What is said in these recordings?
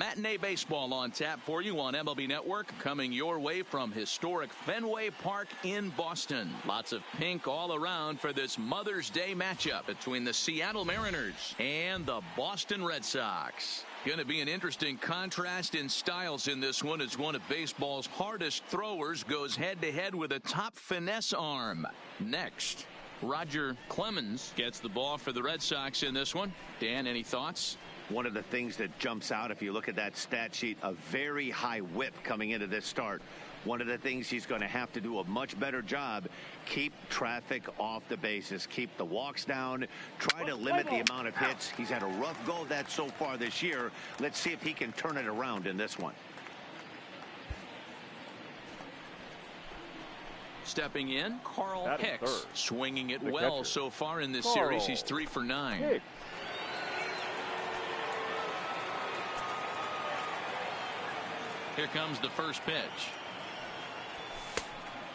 Matinee baseball on tap for you on MLB Network, coming your way from historic Fenway Park in Boston. Lots of pink all around for this Mother's Day matchup between the Seattle Mariners and the Boston Red Sox. Going to be an interesting contrast in styles in this one, as one of baseball's hardest throwers goes head-to-head with a top finesse arm. Next, Roger Clemens gets the ball for the Red Sox in this one. Dan, any thoughts? One of the things that jumps out, if you look at that stat sheet, a very high whip coming into this start. One of the things he's going to have to do a much better job, keep traffic off the bases, keep the walks down, try to limit the amount of hits. He's had a rough go of that so far this year. Let's see if he can turn it around in this one. Stepping in, Carl Hicks, swinging it the well catcher. so far in this series. He's 3 for 9. Hicks. Here comes the first pitch.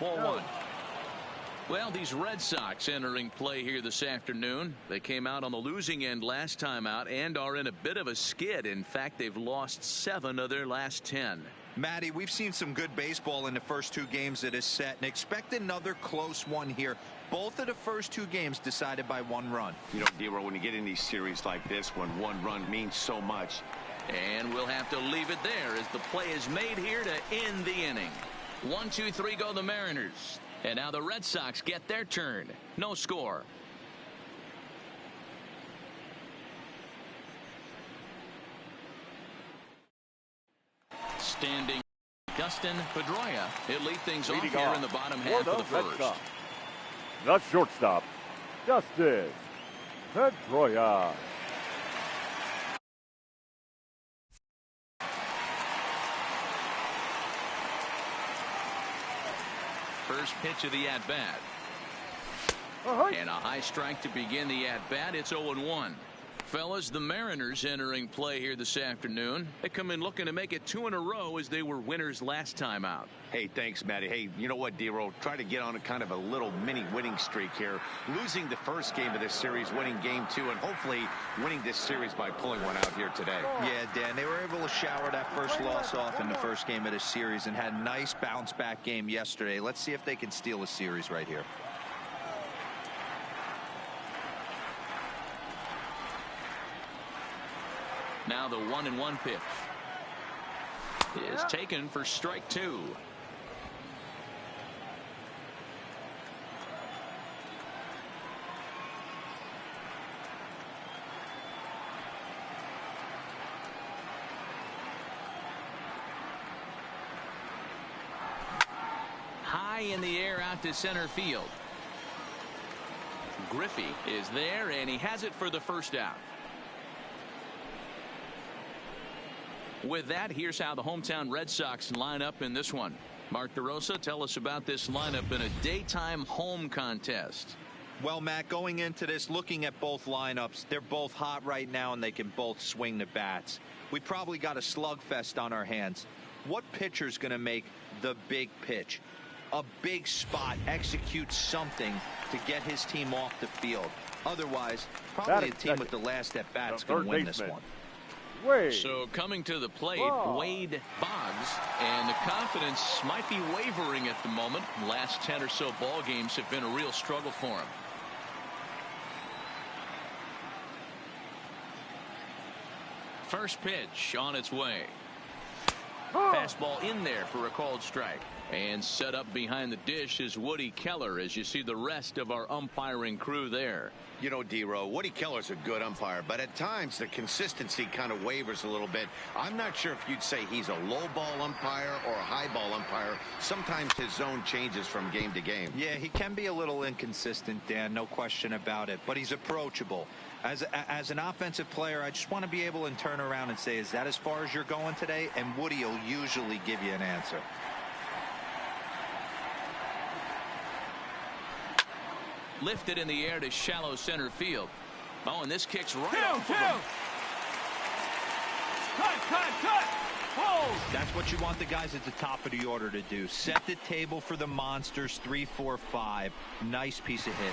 Ball 1. Well, these Red Sox entering play here this afternoon. They came out on the losing end last time out and are in a bit of a skid. In fact, they've lost 7 of their last 10. Matty, we've seen some good baseball in the first 2 games of this set, and expect another close one here. Both of the first 2 games decided by 1 run. You know, D-Roll, when you get in these series like this, when 1 run means so much. And we'll have to leave it there as the play is made here to end the inning. 1, 2, 3 go the Mariners. And now the Red Sox get their turn. No score. Standing Dustin Pedroia. He'll lead things off here in the bottom half of the first. The shortstop, Dustin Pedroia. First pitch of the at-bat. And a high strike to begin the at-bat. It's 0-1. Fellas, the Mariners entering play here this afternoon. They come in looking to make it 2 in a row as they were winners last time out. Hey, thanks, Matty. Hey, you know what, D-Roll? Try to get on a kind of a little mini winning streak here. Losing the first game of this series, winning game 2, and hopefully winning this series by pulling one out here today. Yeah, Dan, they were able to shower that first loss off in the first game of this series and had a nice bounce-back game yesterday. Let's see if they can steal a series right here. Now the 1-1 pitch is taken for strike 2. High in the air out to center field. Griffey is there, and he has it for the first out. With that, here's how the hometown Red Sox line up in this one. Mark DeRosa, tell us about this lineup in a daytime home contest. Well, Matt, going into this, looking at both lineups, they're both hot right now and they can both swing the bats. We probably got a slugfest on our hands. What pitcher's going to make the big pitch? A big spot, execute something to get his team off the field. Otherwise, probably a team with the last at bat's going to win this one. So coming to the plate, Wade Boggs, and the confidence might be wavering at the moment. Last 10 or so ball games have been a real struggle for him. First pitch on its way. Fastball in there for a called strike. And set up behind the dish is Woody Keller as you see the rest of our umpiring crew there. You know, D-Row, Woody Keller's a good umpire, but at times the consistency kind of wavers a little bit. I'm not sure if you'd say he's a low ball umpire or a high ball umpire. Sometimes his zone changes from game to game. Yeah, he can be a little inconsistent, Dan, no question about it, but he's approachable. As an offensive player, I just want to be able to turn around and say, is that as far as you're going today? And Woody will usually give you an answer. Lifted in the air to shallow center field. Oh, and this kicks right off of him. Cut! Hold! That's what you want the guys at the top of the order to do. Set the table for the monsters. 3, 4, 5. Nice piece of hitting.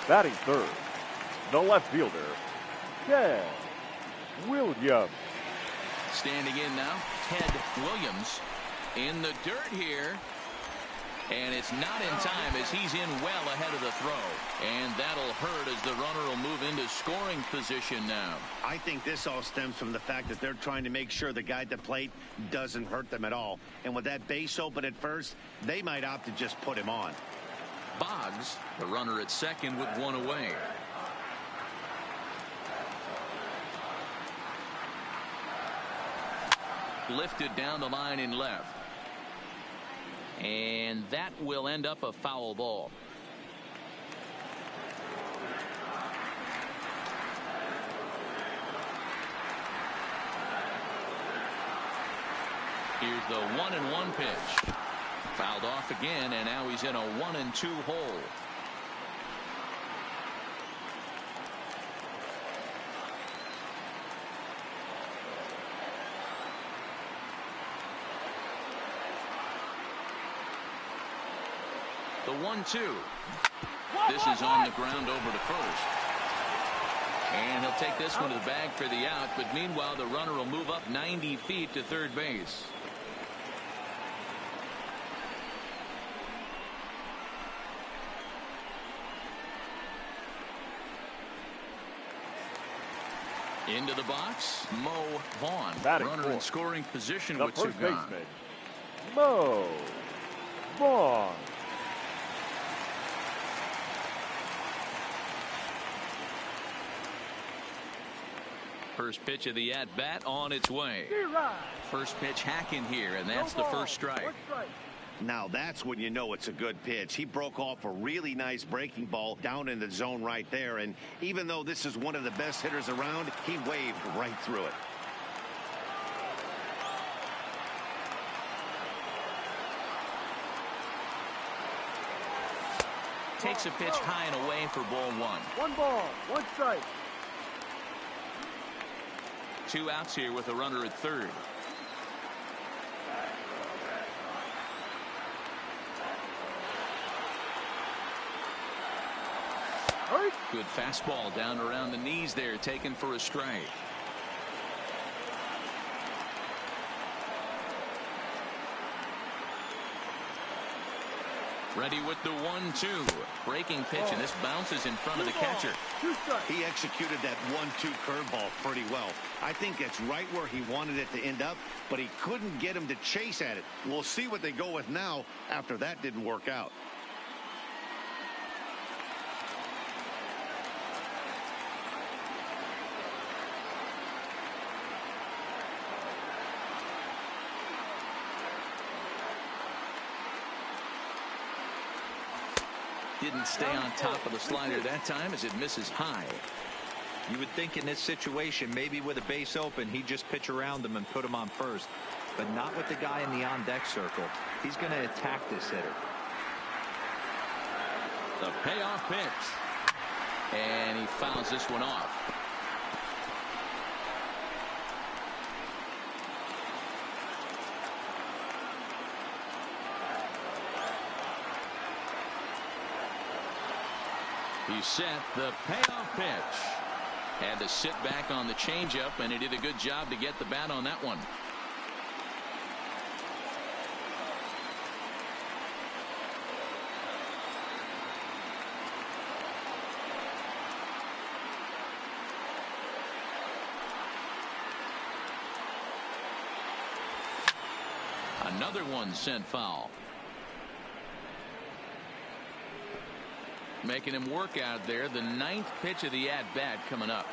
Batting third, the left fielder, Ted Williams. Standing in now, Ted Williams in the dirt here. And it's not in time as he's in well ahead of the throw. And that'll hurt as the runner will move into scoring position now. I think this all stems from the fact that they're trying to make sure the guy at the plate doesn't hurt them at all. And with that base open at first, they might opt to just put him on. Boggs, the runner at second with one away. Lifted down the line in left. And that will end up a foul ball. Here's the 1-1 pitch. Fouled off again, and now he's in a 1-2 hole. The 1-2. This is on the ground over to first. And he'll take this one to the bag for the out, but meanwhile the runner will move up 90 feet to third base. Into the box, Mo Vaughn. Runner in scoring position with two gone. Baseman, Mo Vaughn. First pitch of the at-bat on its way. First pitch hacking here, and that's the first strike. Now that's when you know it's a good pitch. He broke off a really nice breaking ball down in the zone right there, and even though this is one of the best hitters around, he waved right through it. Takes a pitch high and away for ball one. 1 ball, 1 strike. Two outs here with a runner at third. Good fastball down around the knees there, taken for a strike. Ready with the 1-2. Breaking pitch, and this bounces in front of the catcher. He executed that 1-2 curveball pretty well. I think it's right where he wanted it to end up, but he couldn't get him to chase at it. We'll see what they go with now after that didn't work out. Didn't stay on top of the slider that time as it misses high. You would think in this situation, maybe with a base open, he'd just pitch around him and put him on first. But not with the guy in the on-deck circle. He's going to attack this hitter. The payoff pitch. And he fouls this one off. He set the payoff pitch. Had to sit back on the changeup, and he did a good job to get the bat on that one. Another one sent foul. Making him work out there. The 9th pitch of the at-bat coming up.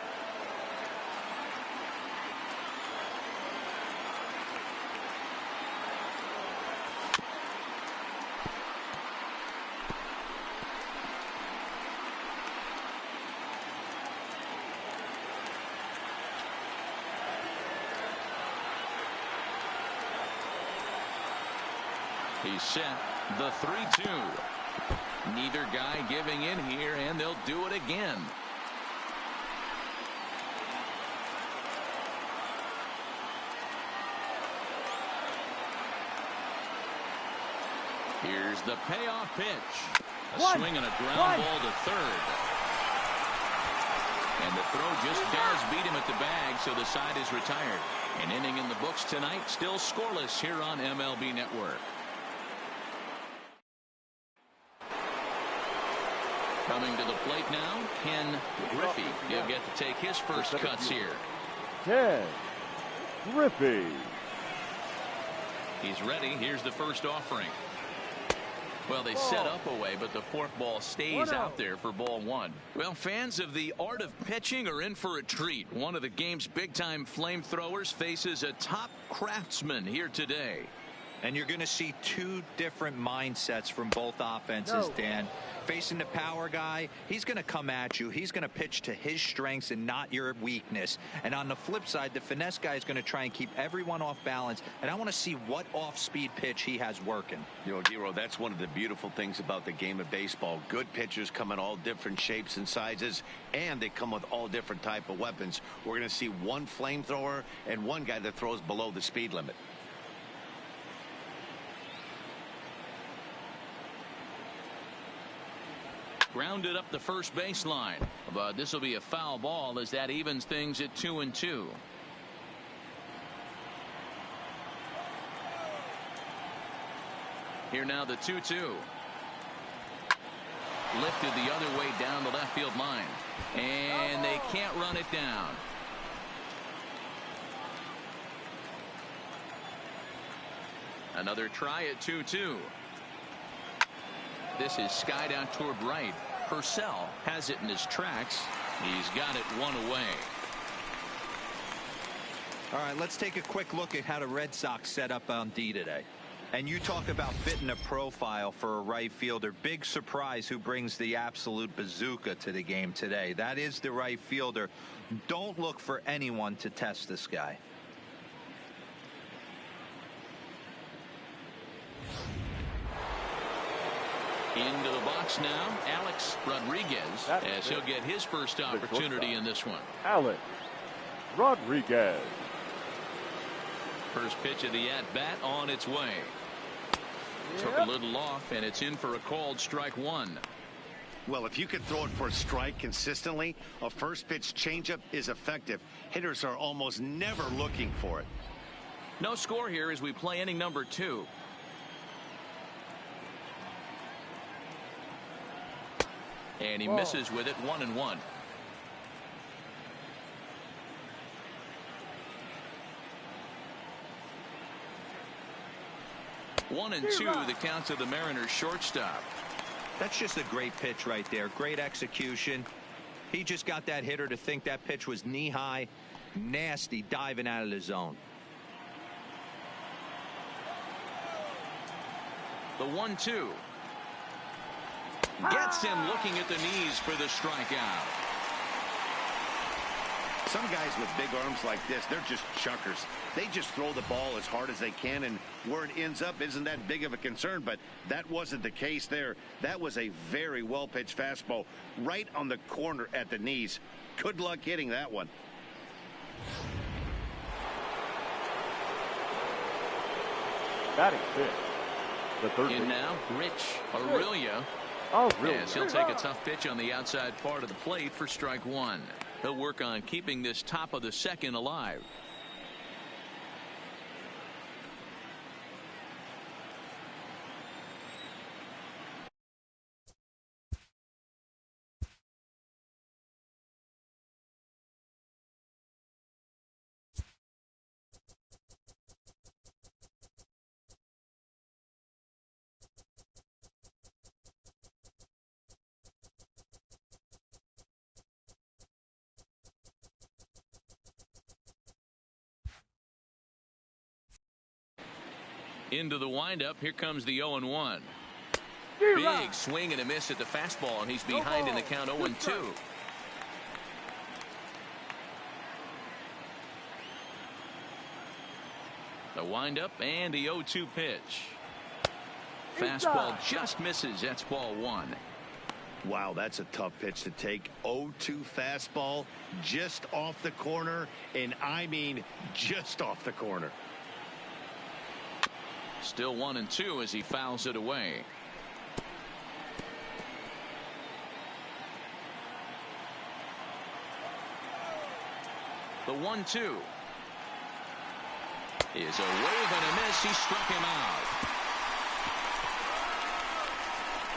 He's set the 3-2. Neither guy giving in here, and they'll do it again. Here's the payoff pitch. A swing and a ground ball to third. And the throw just does beat him at the bag, so the side is retired. An inning in the books tonight, still scoreless here on MLB Network. Coming to the plate now, Ken Griffey. He'll get to take his first cuts here. Ken Griffey. He's ready. Here's the first offering. Well, they set up a way, but the forkball stays out there for ball one. Well, fans of the art of pitching are in for a treat. One of the game's big-time flamethrowers faces a top craftsman here today. And you're going to see two different mindsets from both offenses, Dan. Facing the power guy, he's going to come at you. He's going to pitch to his strengths and not your weakness. And on the flip side, the finesse guy is going to try and keep everyone off balance. And I want to see what off-speed pitch he has working. You know, Giro, that's one of the beautiful things about the game of baseball. Good pitchers come in all different shapes and sizes, and they come with all different type of weapons. We're going to see one flamethrower and one guy that throws below the speed limit. Grounded up the first baseline, but this will be a foul ball as that evens things at 2-2. Here now the 2-2. Lifted the other way down the left field line, and they can't run it down. Another try at 2-2. This is skied out toward right. Purcell has it in his tracks. He's got it one away. All right, let's take a quick look at how the Red Sox set up on D today. And you talk about fitting a profile for a right fielder. Big surprise who brings the absolute bazooka to the game today. That is the right fielder. Don't look for anyone to test this guy. Into the box now, Alex Rodriguez, as he'll get his first opportunity in this one. Alex Rodriguez. First pitch of the at-bat on its way. Took a little off, and it's in for a called strike one. Well, if you could throw it for a strike consistently, a first pitch changeup is effective. Hitters are almost never looking for it. No score here as we play inning number 2. And he misses with it, 1-1. One and two, the count to the Mariners shortstop. That's just a great pitch right there. Great execution. He just got that hitter to think that pitch was knee high. Nasty diving out of the zone. The 1-2. Gets him looking at the knees for the strikeout. Some guys with big arms like this, they're just chuckers. They just throw the ball as hard as they can, and where it ends up isn't that big of a concern, but that wasn't the case there. That was a very well-pitched fastball right on the corner at the knees. Good luck hitting that one. Batting fifth. The third In now, Rich Aurelia. Yes, he'll take a tough pitch on the outside part of the plate for strike one. He'll work on keeping this top of the second alive. Into the windup. Here comes the 0-1. Big swing and a miss at the fastball, and he's behind in the count 0-2. The windup and the 0-2 pitch. Fastball just misses. That's ball one. Wow, that's a tough pitch to take. 0-2 fastball just off the corner, and I mean just off the corner. Still 1-2 as he fouls it away. The 1-2 is a wave and a miss. He struck him out.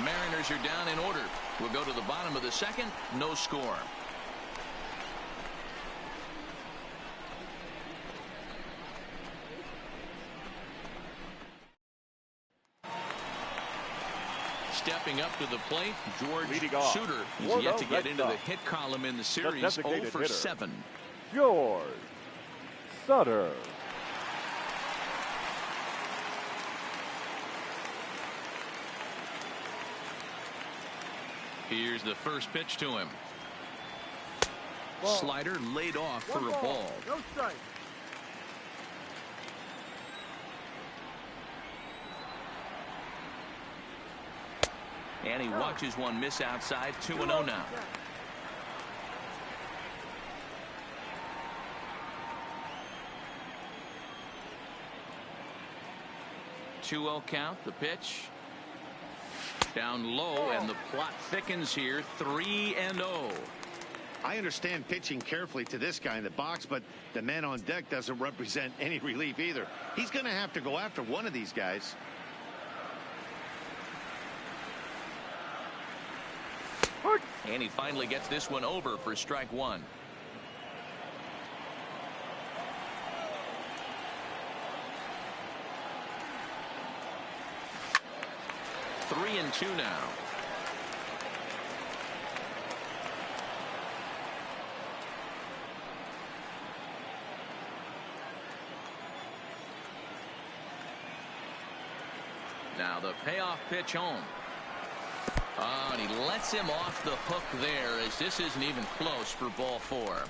Mariners are down in order. We'll go to the bottom of the second. No score. Stepping up to the plate, George Suter. He's yet to get into the hit column in the series. 0 for 7. George Suter. Here's the first pitch to him. Slider laid off for a ball. No strike. And he watches one miss outside. 2-0 now. Two-0 count. The pitch down low, and the plot thickens here. 3-0. I understand pitching carefully to this guy in the box, but the man on deck doesn't represent any relief either. He's going to have to go after one of these guys. And he finally gets this one over for strike one. Three and 2 now. Now the payoff pitch home. Oh, and he lets him off the hook there, as this isn't even close for ball 4.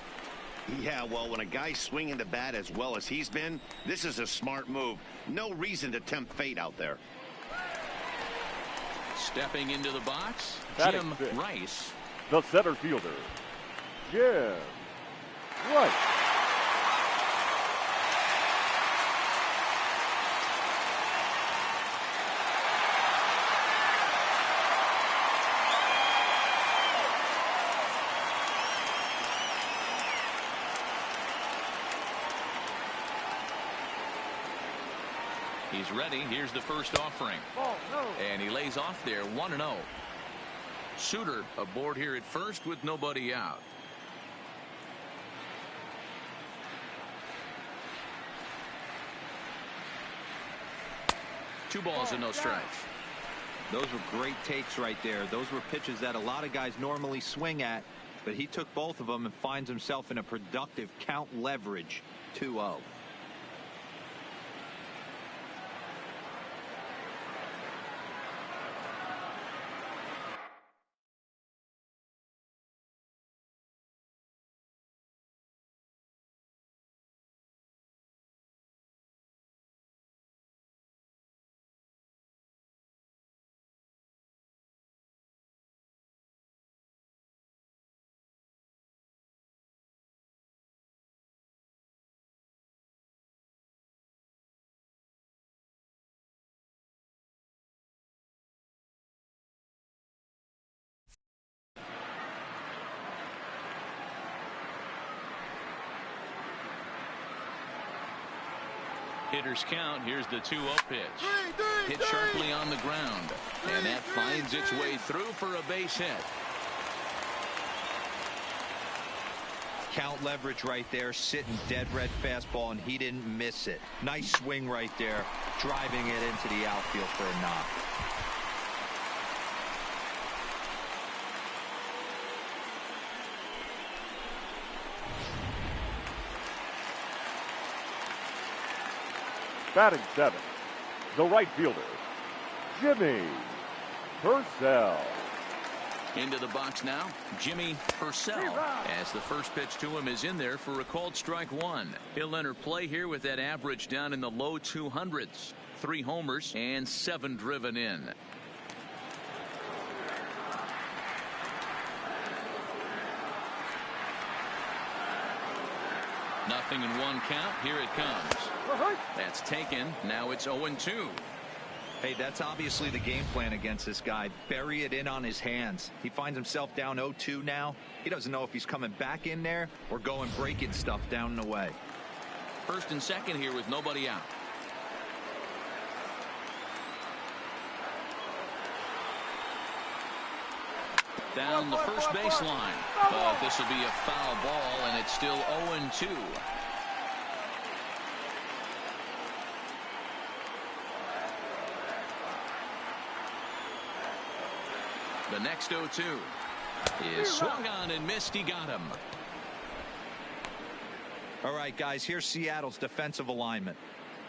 Yeah, well, when a guy's swinging the bat as well as he's been, this is a smart move. No reason to tempt fate out there. Stepping into the box, Batting Jim fifth. Rice. The center fielder, Jim Rice. He's ready. Here's the first offering. And he lays off there. 1-0. Suter aboard here at first with nobody out. Two balls and no strikes. Those were great takes right there. Those were pitches that a lot of guys normally swing at, but he took both of them and finds himself in a productive count leverage. 2-0. Hitters count. Here's the 2-0 pitch. Hit sharply on the ground. And that finds its way through for a base hit. Count leverage right there, sitting dead red fastball, and he didn't miss it. Nice swing right there, driving it into the outfield for a knock. Batting 7, the right fielder, Jimmy Purcell. Into the box now, Jimmy Purcell, as the first pitch to him is in there for a called strike one. He'll enter play here with that average down in the low 200s. 3 homers and 7 driven in. Nothing in 1 count. Here it comes. That's taken. Now it's 0-2. Hey, that's obviously the game plan against this guy. Bury it in on his hands. He finds himself down 0-2 now. He doesn't know if he's coming back in there or going breaking stuff down and away. First and second here with nobody out. Down the first baseline. But this will be a foul ball, and it's still 0-2. The next 0-2 is swung on and missed. He got him. All right, guys, here's Seattle's defensive alignment.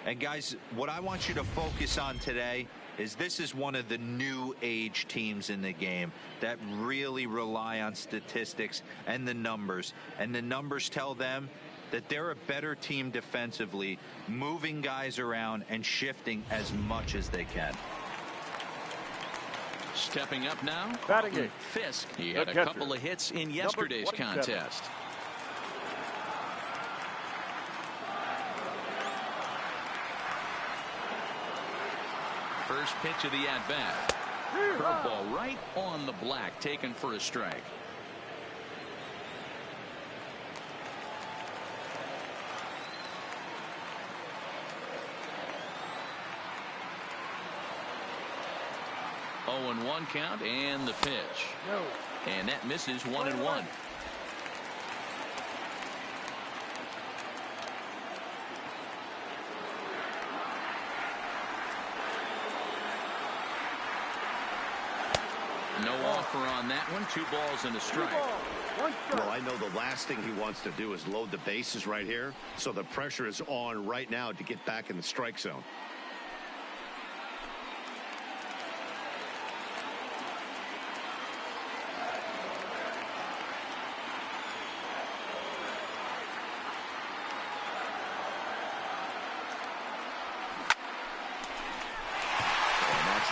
And, guys, what I want you to focus on today is this is one of the new age teams in the game that really rely on statistics and the numbers. And the numbers tell them that they're a better team defensively, moving guys around and shifting as much as they can. Stepping up now, Batting eighth. Fisk. He had a catcher, couple of hits in yesterday's 27. contest. First pitch of the at-bat. Curveball right on the black, taken for a strike. Oh, and 1 count, and the pitch. No. And that misses 1-1. No offer on that one. 2 balls and a strike. Well, I know the last thing he wants to do is load the bases right here. So the pressure is on right now to get back in the strike zone.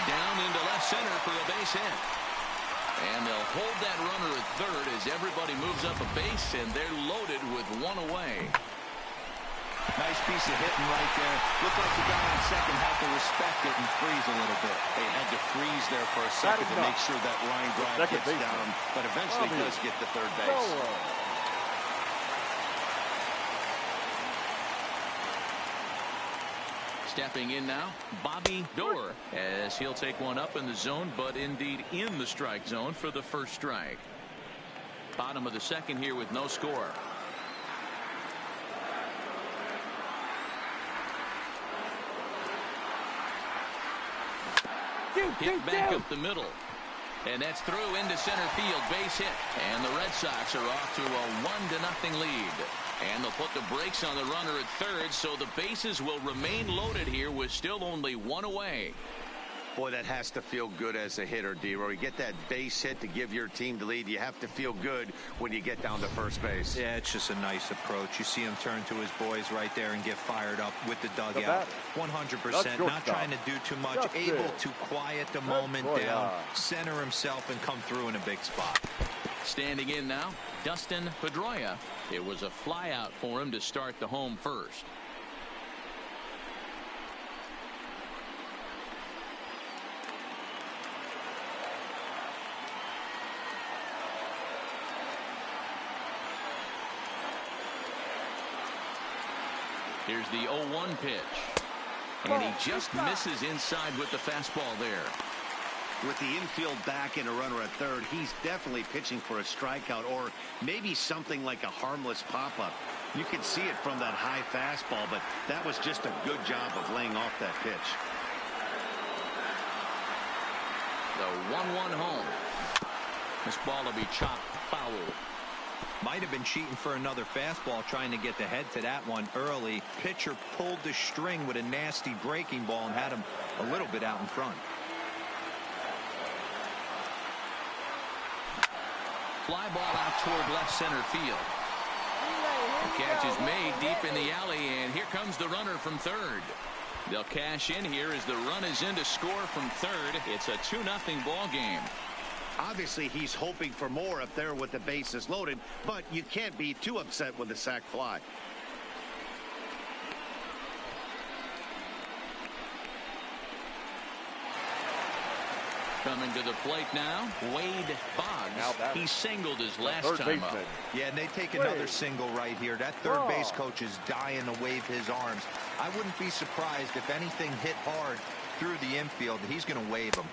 Down into left center for a base hit. And they'll hold that runner at third as everybody moves up a base, and they're loaded with 1 away. Nice piece of hitting right there. Looked like the guy on second had to respect it and freeze a little bit. They had to freeze there for a second to make sure that line drive gets down, but eventually does get to third base. Stepping in now, Bobby Doerr, as he'll take one up in the zone, but indeed in the strike zone for the first strike. Bottom of the second here with no score. Hit back up the middle. And that's through into center field, base hit. And the Red Sox are off to a 1-0 lead. And they'll put the brakes on the runner at third, so the bases will remain loaded here with still only 1 away. Boy, that has to feel good as a hitter, D-Roy. You get that base hit to give your team the lead. You have to feel good when you get down to first base. Yeah, it's just a nice approach. You see him turn to his boys right there and get fired up with the dugout. 100%. Not trying to do too much. Able to quiet the moment down, center himself, and come through in a big spot. Standing in now, Dustin Pedroia. It was a fly out for him to start the home first. Here's the 0-1 pitch. And he just misses inside with the fastball there. With the infield back and a runner at third, he's definitely pitching for a strikeout or maybe something like a harmless pop-up. You can see it from that high fastball, but that was just a good job of laying off that pitch. The 1-1 home. This ball will be chopped foul. Might have been cheating for another fastball, trying to get the head to that one early. Pitcher pulled the string with a nasty breaking ball and had him a little bit out in front. Fly ball out toward left center field. The catch is made deep in the alley, and here comes the runner from third. They'll cash in here as the run is in to score from third. It's a 2-0 ball game. Obviously, he's hoping for more up there with the bases loaded, but you can't be too upset with the sac fly. Coming to the plate now, Wade Boggs. He singled his last time up. Yeah, and they take another single right here. That third base coach is dying to wave his arms. I wouldn't be surprised if anything hit hard through the infield. He's going to wave them.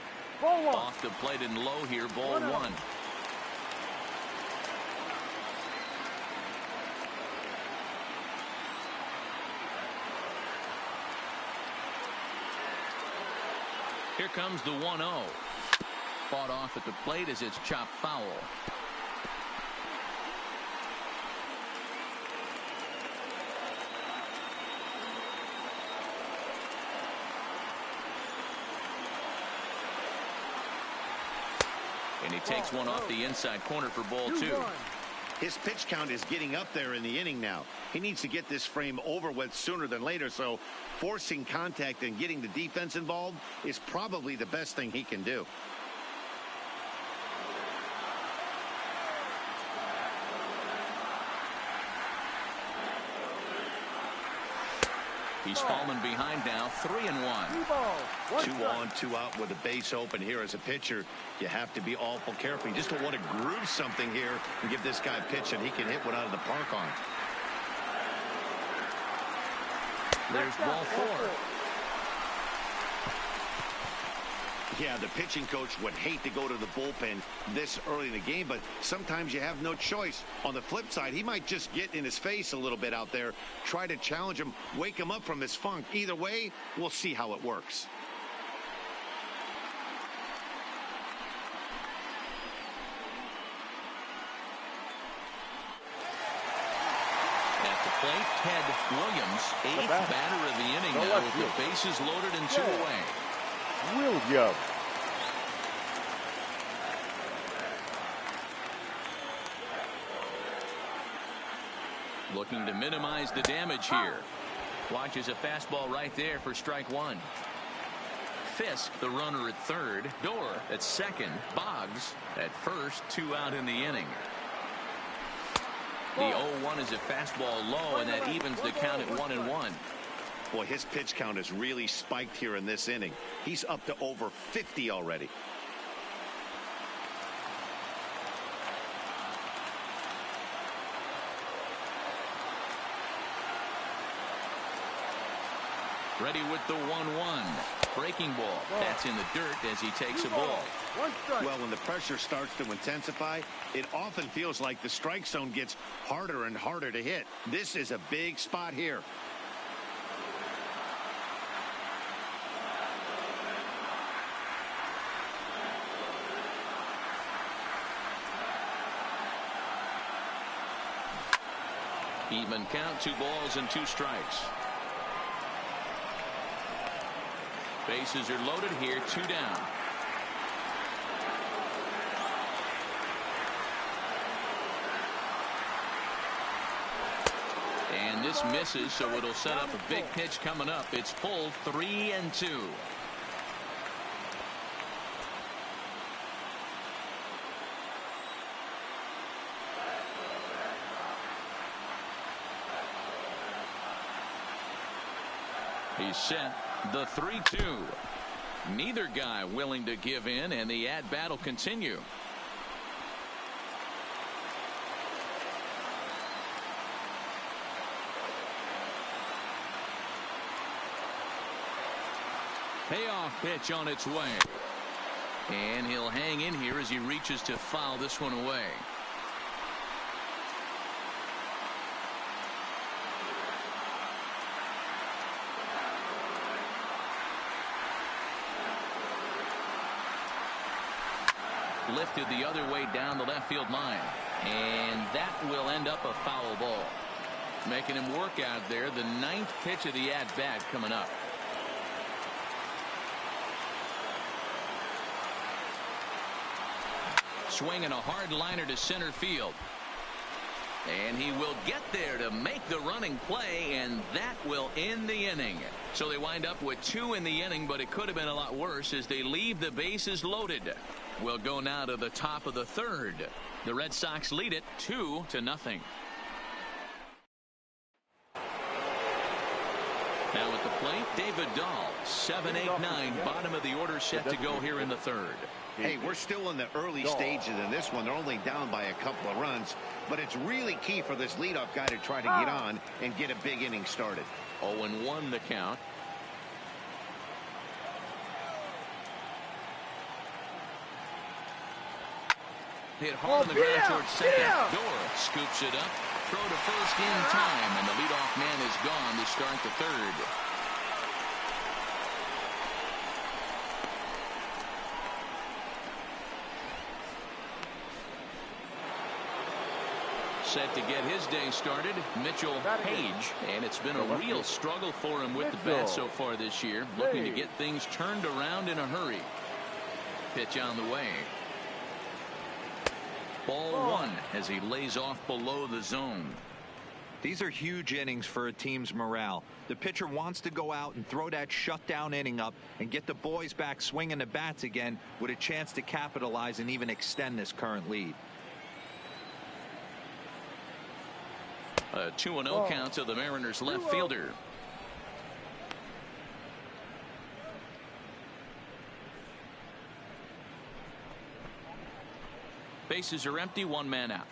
Off the plate and low here, ball one. Here comes the 1-0. Fought off at the plate as it's chopped foul. And he takes one off the inside corner for ball two. His pitch count is getting up there in the inning now. He needs to get this frame over with sooner than later, so forcing contact and getting the defense involved is probably the best thing he can do. He's fallen behind now, 3-1. 2 on, 2 out with a base open here as a pitcher. You have to be awful careful. You just don't want to groove something here and give this guy a pitch and he can hit one out of the park on. There's ball 4. Yeah, the pitching coach would hate to go to the bullpen this early in the game, but sometimes you have no choice. On the flip side, he might just get in his face a little bit out there, try to challenge him, wake him up from his funk. Either way, we'll see how it works. At the plate, Ted Williams, 8th batter of the inning now with the bases loaded and 2 away. Williams. Looking to minimize the damage here. Watches a fastball right there for strike 1. Fisk, the runner at third. Dorr at second. Boggs at first. 2 out in the inning. The 0-1 is a fastball low, and that evens the count at 1-1. Boy, his pitch count has really spiked here in this inning. He's up to over 50 already. Ready with the 1-1. Breaking ball. That's in the dirt as he takes a ball. Well, when the pressure starts to intensify, it often feels like the strike zone gets harder and harder to hit. This is a big spot here. Even count, 2 balls and 2 strikes. Bases are loaded here, 2 down. And this misses, so it'll set up a big pitch coming up. It's pulled 3-2. He's set. The 3-2. Neither guy willing to give in, and the at-bat will continue. Payoff pitch on its way. And he'll hang in here as he reaches to foul this one away. Lifted the other way down the left field line, and that will end up a foul ball. Making him work out there. The 9th pitch of the at-bat coming up. Swinging a hard liner to center field. And he will get there to make the running play, and that will end the inning. So they wind up with 2 in the inning, but it could have been a lot worse as they leave the bases loaded. We'll go now to the top of the 3rd. The Red Sox lead it 2-0. Now at the plate, David Dahl, 7, 8, 9, bottom of the order set to go here in the 3rd. Hey, we're still in the early stages in this one. They're only down by a couple of runs, but it's really key for this leadoff guy to try to get on and get a big inning started. 0-1 the count. Hit hard on the ground towards second. Dora scoops it up. Throw to first in time, and the leadoff man is gone to start the third. Set to get his day started, Mitchell Page, and it's been a real struggle for him with the bat so far this year, looking to get things turned around in a hurry. Pitch on the way. Ball one as he lays off below the zone. These are huge innings for a team's morale. The pitcher wants to go out and throw that shutdown inning up and get the boys back swinging the bats again with a chance to capitalize and even extend this current lead. A 2-0 count to the Mariners left fielder. Bases are empty, one man out.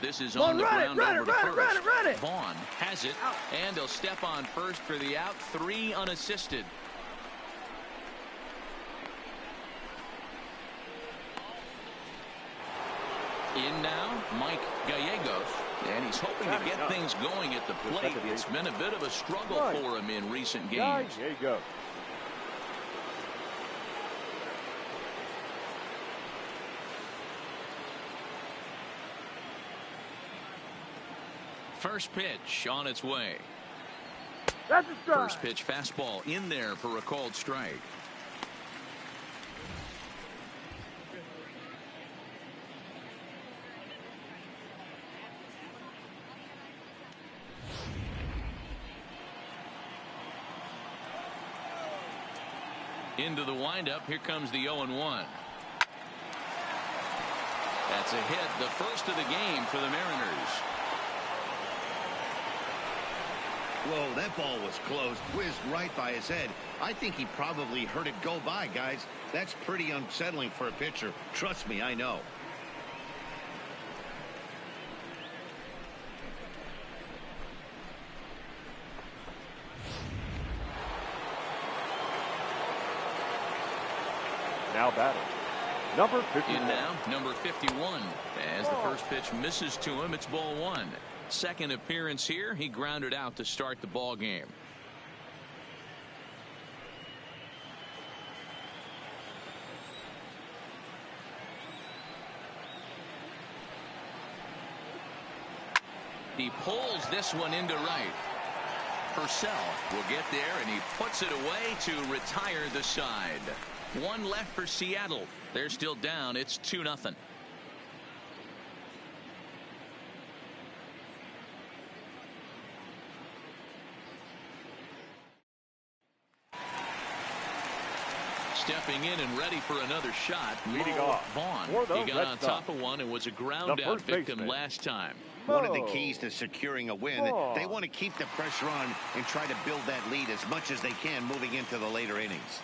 This is on the ground over to first. Vaughn has it, and he'll step on first for the out. 3 unassisted. In now, Mike Gallegos, and he's hoping to get things going at the plate. It's been a bit of a struggle for him in recent games. First pitch on its way. First pitch fastball in there for a called strike. Into the windup. Here comes the 0-1. That's a hit, the first of the game for the Mariners. Whoa, that ball was close, whizzed right by his head. I think he probably heard it go by, guys. That's pretty unsettling for a pitcher. Trust me, I know. Now batting, number 51. In now, number 51. As the first pitch misses to him, it's ball one. Second appearance here, he grounded out to start the ball game. He pulls this one into right. Purcell will get there, and he puts it away to retire the side. One left for Seattle. They're still down. It's 2-0. Stepping in and ready for another shot. Leading off. Vaughn. He got on top of one and was a ground out victim last time. One of the keys to securing a win, they want to keep the pressure on and try to build that lead as much as they can moving into the later innings.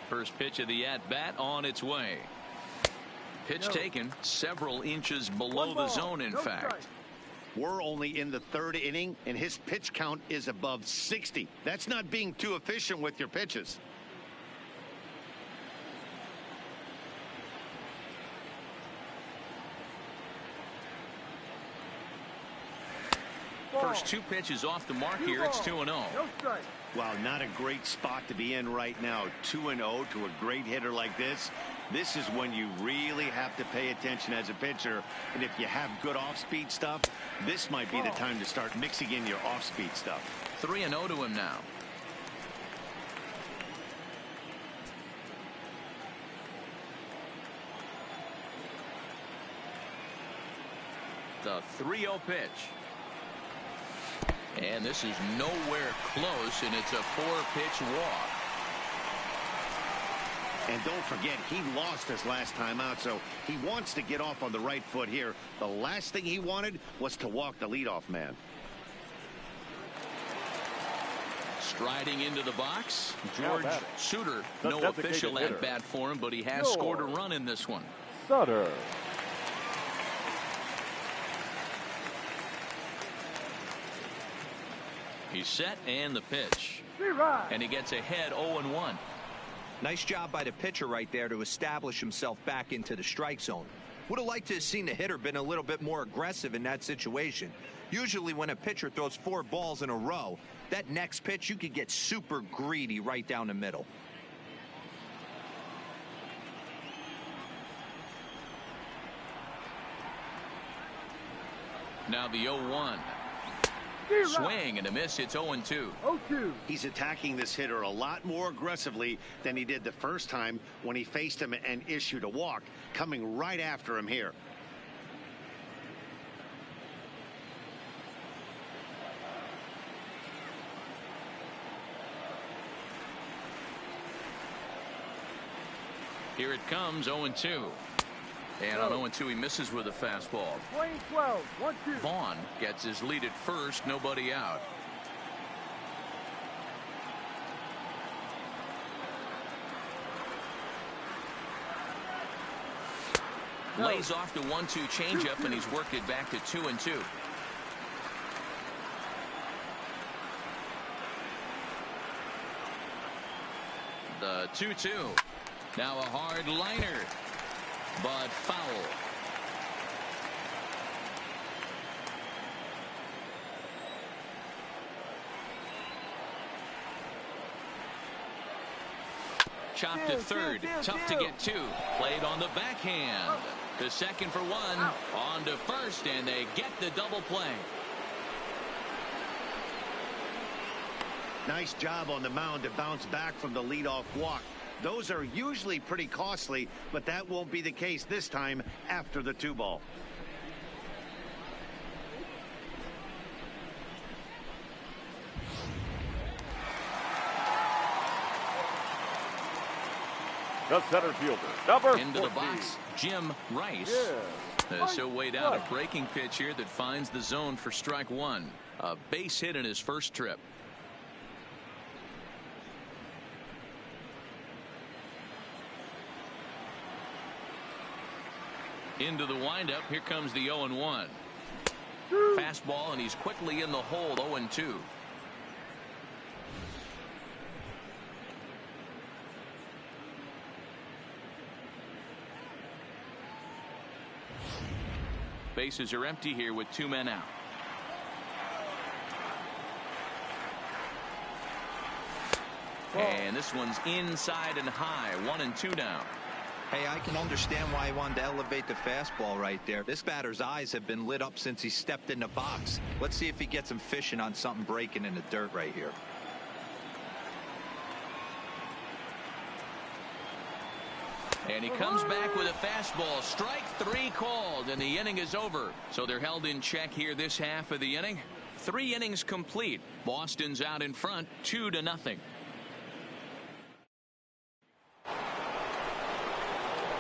First pitch of the at-bat on its way. Pitch taken several inches below the zone, in fact. We're only in the third inning, and his pitch count is above 60. That's not being too efficient with your pitches. First two pitches off the mark here. It's 2-0. Wow, not a great spot to be in right now. 2-0 to a great hitter like this. This is when you really have to pay attention as a pitcher. And if you have good off-speed stuff, this might be the time to start mixing in your off-speed stuff. 3-0 to him now. The 3-0 pitch. And this is nowhere close, and it's a 4-pitch walk. And don't forget, he lost his last time out, so he wants to get off on the right foot here. The last thing he wanted was to walk the leadoff man. Striding into the box, Now George batting, Suter. the No designated official hitter, at bat for him, but he has George scored a run in this one. Sutter. He's set and the pitch. And he gets ahead 0-1. Nice job by the pitcher right there to establish himself back into the strike zone. Would have liked to have seen the hitter been a little bit more aggressive in that situation. Usually when a pitcher throws 4 balls in a row, that next pitch you could get super greedy right down the middle. Now the 0-1. Swing and a miss. It's 0-2. He's attacking this hitter a lot more aggressively than he did the first time when he faced him and issued a walk, coming right after him here. Here it comes, 0-2. And on 0-2, he misses with a fastball. Vaughn gets his lead at first, nobody out. Lays off the 1-2 changeup, and he's worked it back to 2-2. The 2-2. Now a hard liner, but foul. Chopped to third. Tough to get to. Played on the backhand. To second for 1. On to first, and they get the double play. Nice job on the mound to bounce back from the leadoff walk. Those are usually pretty costly, but that won't be the case this time after the 2-ball. The center fielder, number Into 14. the box, Jim Rice. So weighed out a breaking pitch here that finds the zone for strike 1. A base hit in his first trip. Into the windup. Here comes the 0-1. Fastball, and he's quickly in the hole. 0-2. Bases are empty here with 2 men out. And this one's inside and high. 1-2 now. Hey, I can understand why he wanted to elevate the fastball right there. This batter's eyes have been lit up since he stepped in the box. Let's see if he gets him fishing on something breaking in the dirt right here. And he comes back with a fastball. Strike 3 called, and the inning is over. So they're held in check here this half of the inning. 3 innings complete. Boston's out in front, 2-0.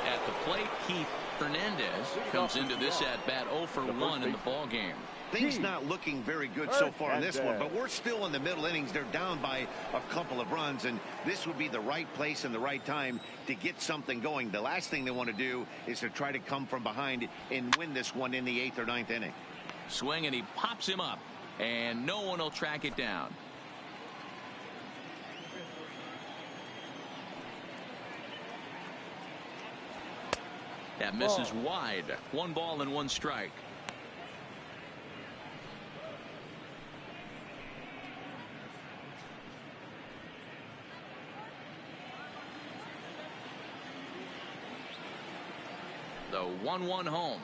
At the plate, Keith Hernandez comes into this at bat 0 for 1 in the ball game. Things not looking very good so far in this one, but we're still in the middle innings. They're down by a couple of runs, and this would be the right place and the right time to get something going. The last thing they want to do is to try to come from behind and win this one in the 8th or 9th inning. Swing, and he pops him up, and no one will track it down. That misses wide. 1 ball and 1 strike. The 1-1 home.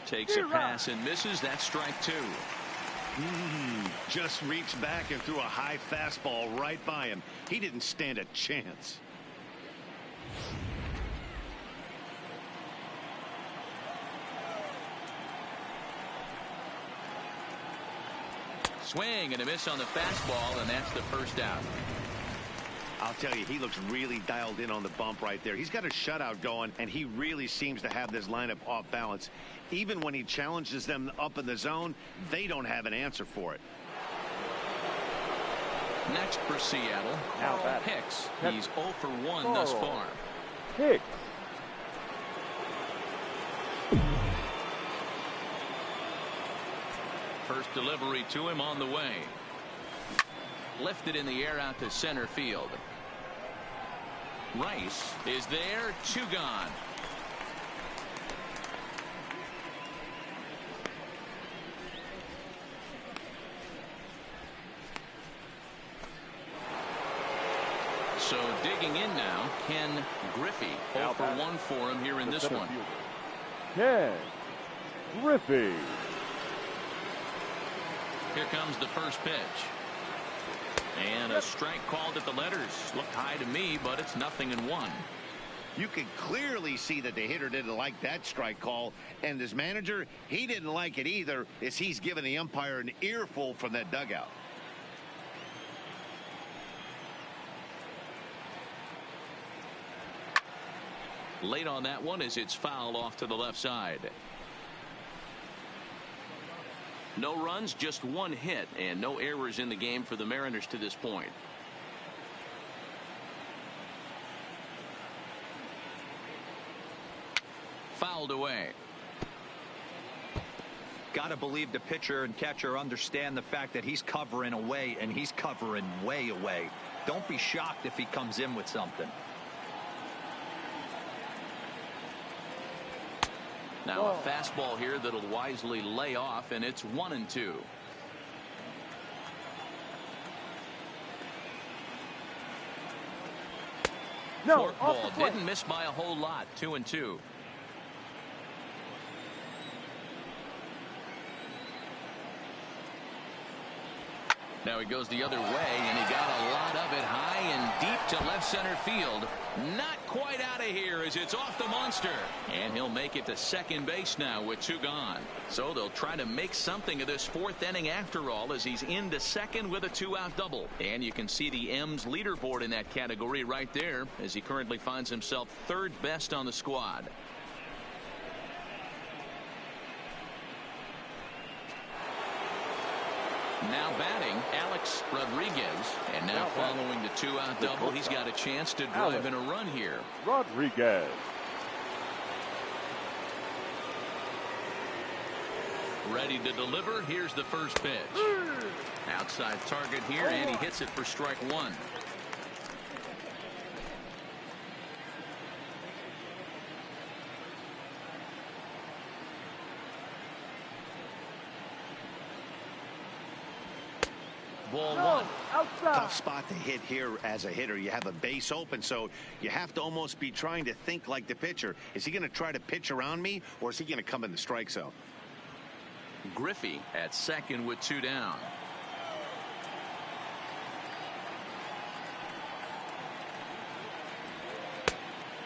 Takes a pass and misses. That's strike 2. Just reached back and threw a high fastball right by him. He didn't stand a chance. Swing and a miss on the fastball, and that's the first out. I'll tell you, he looks really dialed in on the bump right there. He's got a shutout going, and he really seems to have this lineup off balance. Even when he challenges them up in the zone, they don't have an answer for it. Next for Seattle, Now batting. Hicks. He's 0 for 1 thus far. Hicks. First delivery to him on the way. Lifted in the air out to center field. Rice is there, 2 gone. So digging in now, Ken Griffey. 0 for 1 for him here in this one. Ken Griffey. Here comes the first pitch. And a strike called at the letters. Looked high to me, but it's 0-1. You can clearly see that the hitter didn't like that strike call, and his manager, he didn't like it either, as he's giving the umpire an earful from that dugout. Late on that one as it's fouled off to the left side. No runs, just 1 hit, and no errors in the game for the Mariners to this point. Fouled away. Got to believe the pitcher and catcher understand the fact that he's covering away, and he's covering way away. Don't be shocked if he comes in with something. Now a fastball here that'll wisely lay off, and it's 1-2. Forkball didn't miss by a whole lot. 2-2. Now he goes the other way, and he got a lot of it high and deep to left center field. Not quite out of here as it's off the monster. And he'll make it to second base now with 2 gone. So they'll try to make something of this 4th inning after all, as he's into second with a 2-out double. And you can see the M's leaderboard in that category right there, as he currently finds himself 3rd best on the squad. Now batting, Alex Rodriguez. And now following the 2-out double, he's got a chance to drive in a run here. Rodriguez. Ready to deliver. Here's the first pitch. Outside target here, and he hits it for strike 1. Ball 1. Tough spot to hit here as a hitter. You have a base open, so you have to almost be trying to think like the pitcher. Is he going to try to pitch around me, or is he going to come in the strike zone? Griffey at second with 2 down.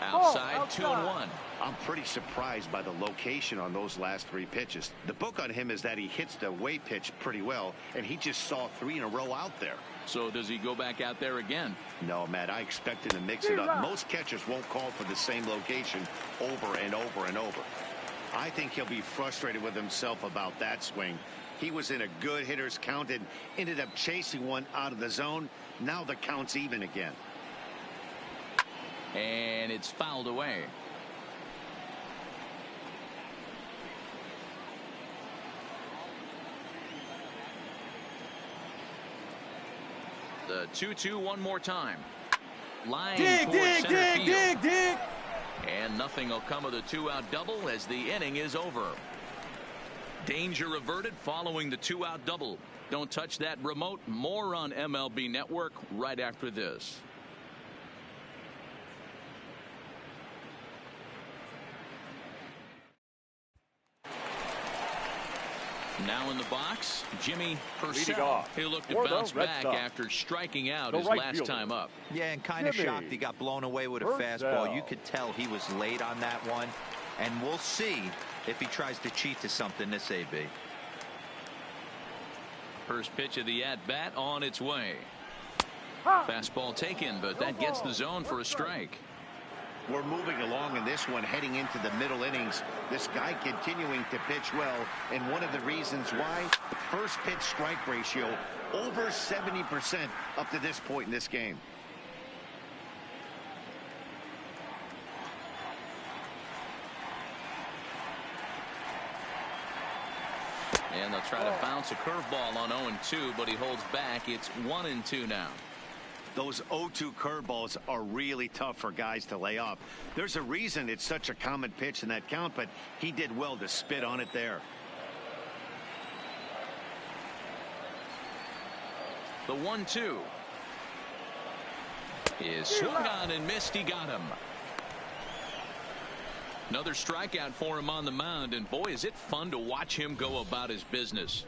Outside, 2-1. I'm pretty surprised by the location on those last 3 pitches. The book on him is that he hits the away pitch pretty well, and he just saw 3 in a row out there. So does he go back out there again? No, Matt, I expect him to mix it up. Most catchers won't call for the same location over and over and over. I think he'll be frustrated with himself about that swing. He was in a good hitter's count and ended up chasing one out of the zone. Now the count's even again. And it's fouled away. The 2-2 one more time. Line towards center field. dig. And nothing will come of the 2-out double as the inning is over. Danger averted following the 2-out double. Don't touch that remote. More on MLB Network right after this. Now in the box, Jimmy Purcell. He'll look to bounce back after striking out his last time up. Yeah, and kind of shocked he got blown away with a fastball. You could tell he was late on that one. And we'll see if he tries to cheat to something this AB. First pitch of the at-bat on its way. Fastball taken, but that gets the zone for a strike. We're moving along in this one, heading into the middle innings. This guy continuing to pitch well, and one of the reasons why, first pitch strike ratio over 70% up to this point in this game. And they'll try to bounce a curveball on 0-2, but he holds back. It's 1-2 now. Those 0-2 curveballs are really tough for guys to lay off. There's a reason it's such a common pitch in that count, but he did well to spit on it there. The 1-2 is swung on and missed. He got him. Another strikeout for him on the mound, and boy, is it fun to watch him go about his business.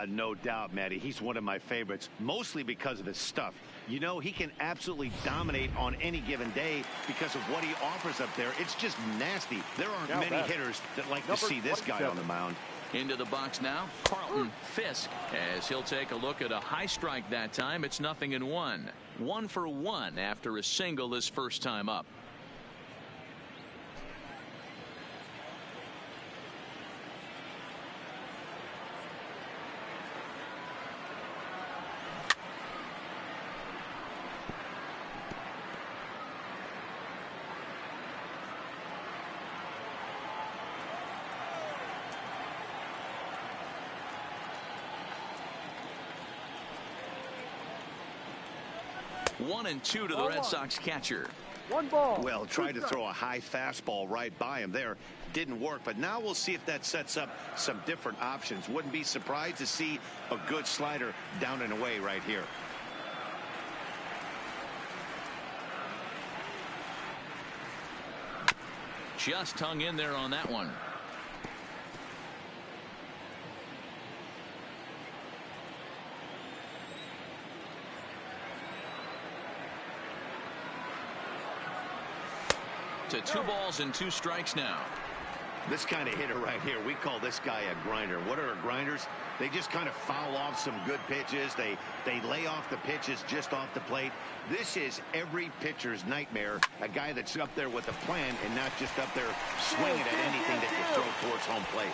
No doubt, Matty. He's one of my favorites, mostly because of his stuff. You know, he can absolutely dominate on any given day because of what he offers up there. It's just nasty. There aren't many hitters that like to see this guy on the mound. Into the box now, Carlton Fisk, as he'll take a look at a high strike that time. It's 0-1. 1 for 1 after a single his first time up. One and two to the Red Sox catcher. 1 ball. Well, tried to throw a high fastball right by him there. Didn't work, but now we'll see if that sets up some different options. Wouldn't be surprised to see a good slider down and away right here. Just hung in there on that one. To 2 balls and 2 strikes now. This kind of hitter right here, we call this guy a grinder. What are grinders? They just kind of foul off some good pitches. They lay off the pitches just off the plate. This is every pitcher's nightmare. A guy that's up there with a plan and not just up there swinging at anything that can throw towards home plate.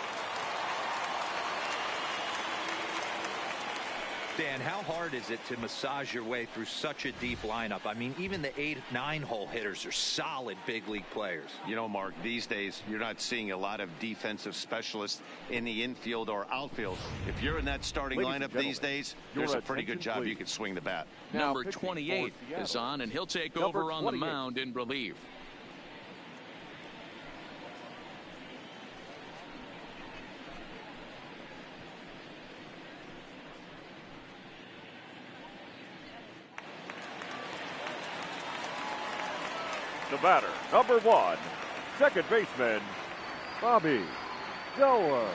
Dan, how hard is it to massage your way through such a deep lineup? I mean, even the 8-9 hole hitters are solid big league players. You know, Mark, these days you're not seeing a lot of defensive specialists in the infield or outfield. If you're in that starting lineup these days, there's a pretty good job you can swing the bat. Number 28 is on, and he'll take over on the mound in relief. The batter, number 1, second baseman, Bobby Doerr.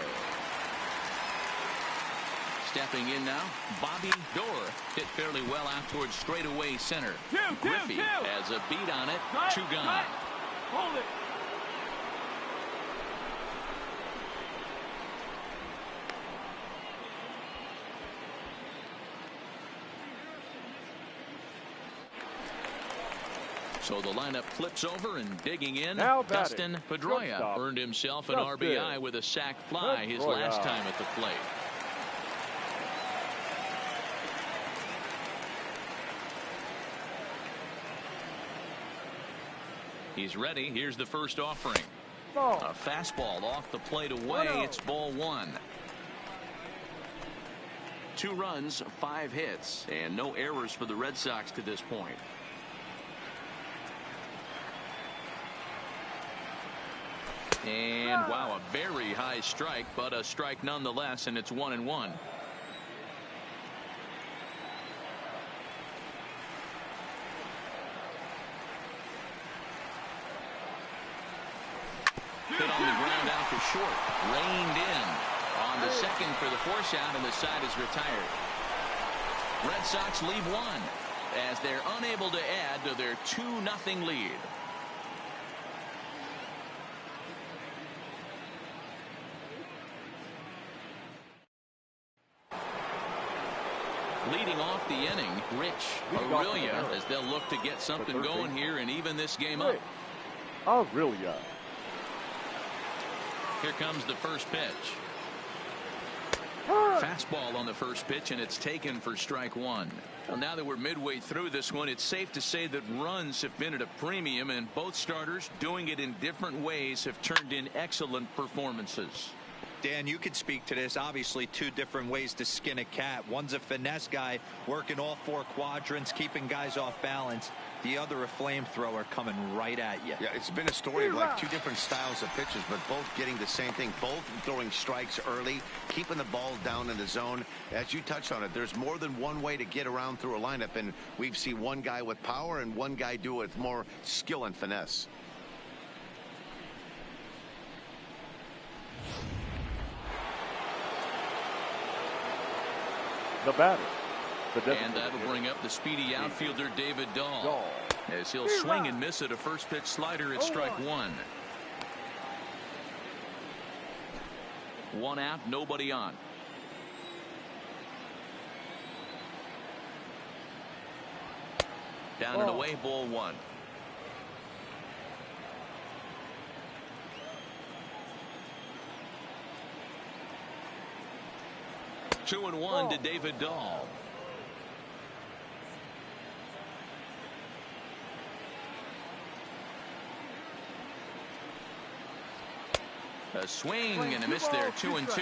Stepping in now, Bobby Doerr hit fairly well out towards straightaway center. Griffey has a beat on it. 2 gone. Hold it. So the lineup flips over, and digging in, Now Dustin Pedroia earned himself an RBI with a sac fly his last time at the plate. He's ready. Here's the first offering. A fastball off the plate away. It's ball 1. 2 runs, 5 hits, and no errors for the Red Sox to this point. And wow, a very high strike, but a strike nonetheless, and it's 1-1. Hit on the ground out to short. Reined in on the second for the force out, and the side is retired. Red Sox lead 1 as they're unable to add to their 2-0 lead. Leading off the inning, Rich Aurelia, as they'll look to get something going here and even this game up. Aurelia. Here comes the first pitch. Fastball on the first pitch, and it's taken for strike one. Well, now that we're midway through this one, it's safe to say that runs have been at a premium, and both starters, doing it in different ways, have turned in excellent performances. Dan, you could speak to this. Obviously, two different ways to skin a cat. One's a finesse guy working all four quadrants, keeping guys off balance. The other a flamethrower coming right at you. Yeah, it's been a story of like two different styles of pitches, but both getting the same thing. Both throwing strikes early, keeping the ball down in the zone. As you touched on it, there's more than one way to get around through a lineup, and we've seen one guy with power and one guy do it with more skill and finesse. The batter. And that'll bring up the speedy outfielder David Dahl, as he'll swing and miss at a first pitch slider at strike one. One out, nobody on. Down and away, ball one. Two and one to David Dahl. A swing and a miss there, 2-2.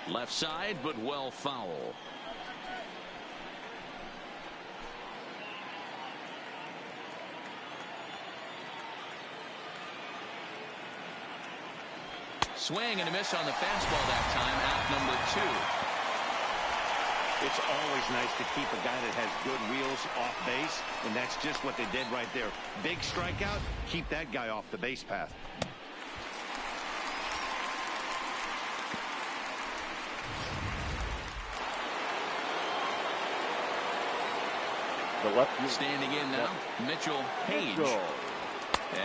Left side, but well foul. Swing and a miss on the fastball that time, out number 2. It's always nice to keep a guy that has good wheels off base, and that's just what they did right there. Big strikeout, keep that guy off the base path. The left standing in now, Mitchell Page.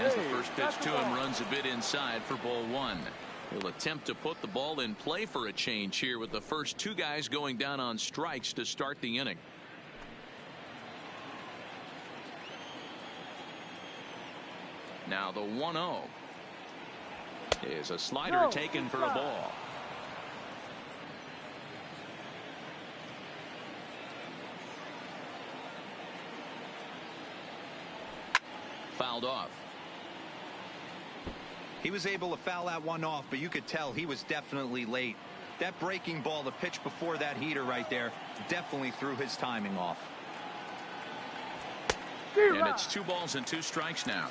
As the first pitch to him runs a bit inside for ball one. He'll attempt to put the ball in play for a change here with the first two guys going down on strikes to start the inning. Now the 1-0 is a slider taken for a ball. Fouled off. He was able to foul that one off, but you could tell he was definitely late. That breaking ball, the pitch before that heater right there, definitely threw his timing off. And it's 2 balls and 2 strikes now.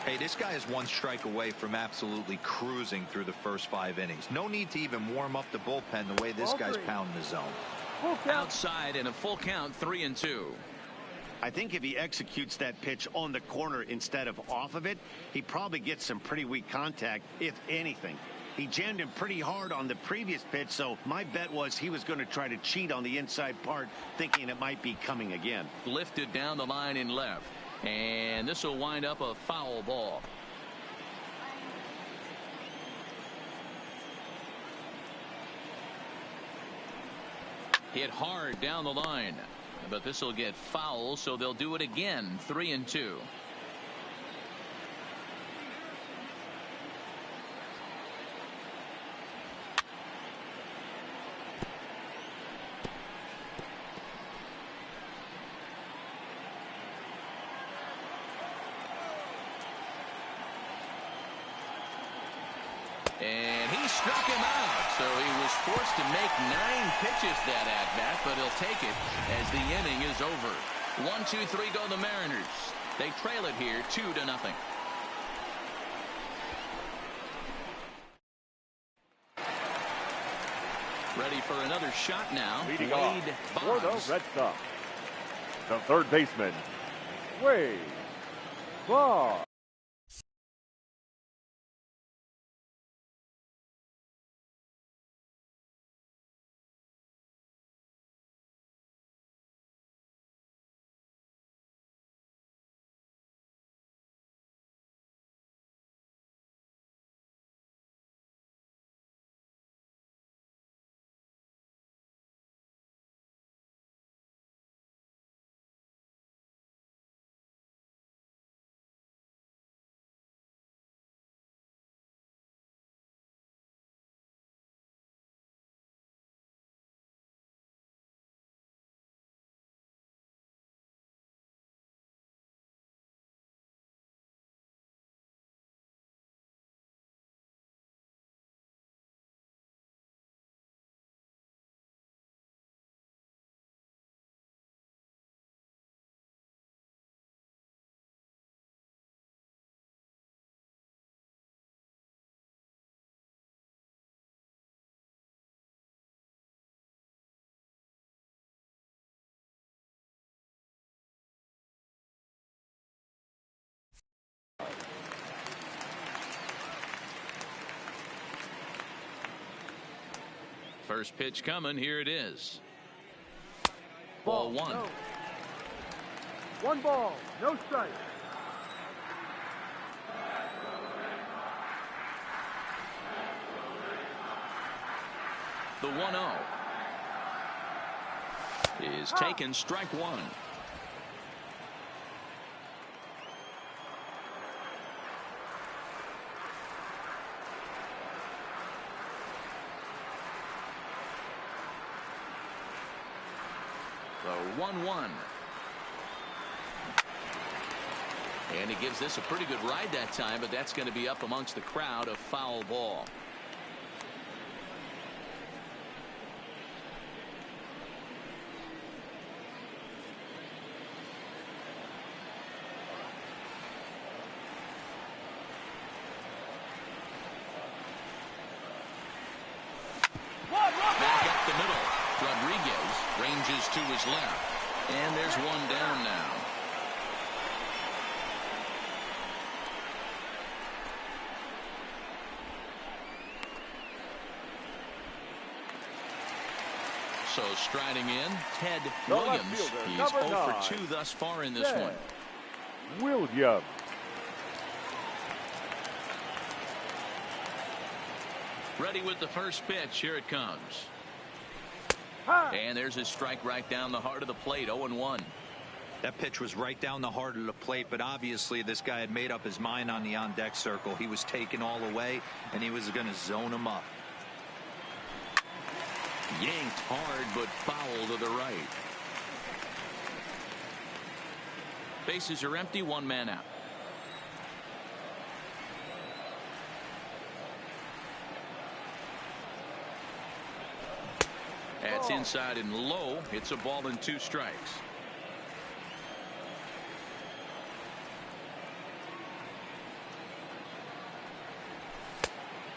Hey, this guy is 1 strike away from absolutely cruising through the first 5 innings. No need to even warm up the bullpen the way this guy's pounding the zone. Outside and a full count, 3-2. I think if he executes that pitch on the corner instead of off of it, he probably gets some pretty weak contact, if anything. He jammed him pretty hard on the previous pitch, so my bet was he was going to try to cheat on the inside part, thinking it might be coming again. Lifted down the line in left, and this will wind up a foul ball. Hit hard down the line. But this will get foul, so they'll do it again. 3-2. And he struck him out. So he was forced to make 9 pitches that at-bat, but he'll take it as the inning is over. 1-2-3 go the Mariners. They trail it here 2-0. Ready for another shot now. Leading Wade off for the Boggs. Red Sox, the third baseman, Wade Boggs. First pitch coming. Here it is. Ball one. No. 1 ball, no strike. The 1-0 is taken. Strike one. The 1-1. And he gives this a pretty good ride that time, but that's going to be up amongst the crowd. A foul ball. Ranges to his left, and there's one down now. So striding in, Ted Williams. He's 0 for 2 thus far in this one. Williams. Ready with the first pitch. Here it comes. And there's his strike right down the heart of the plate. 0-1. That pitch was right down the heart of the plate, but obviously this guy had made up his mind on the on-deck circle. He was taken all away, and he was going to zone him up. Yanked hard, but foul to the right. Bases are empty. 1 man out. That's inside and low. It's a ball and 2 strikes.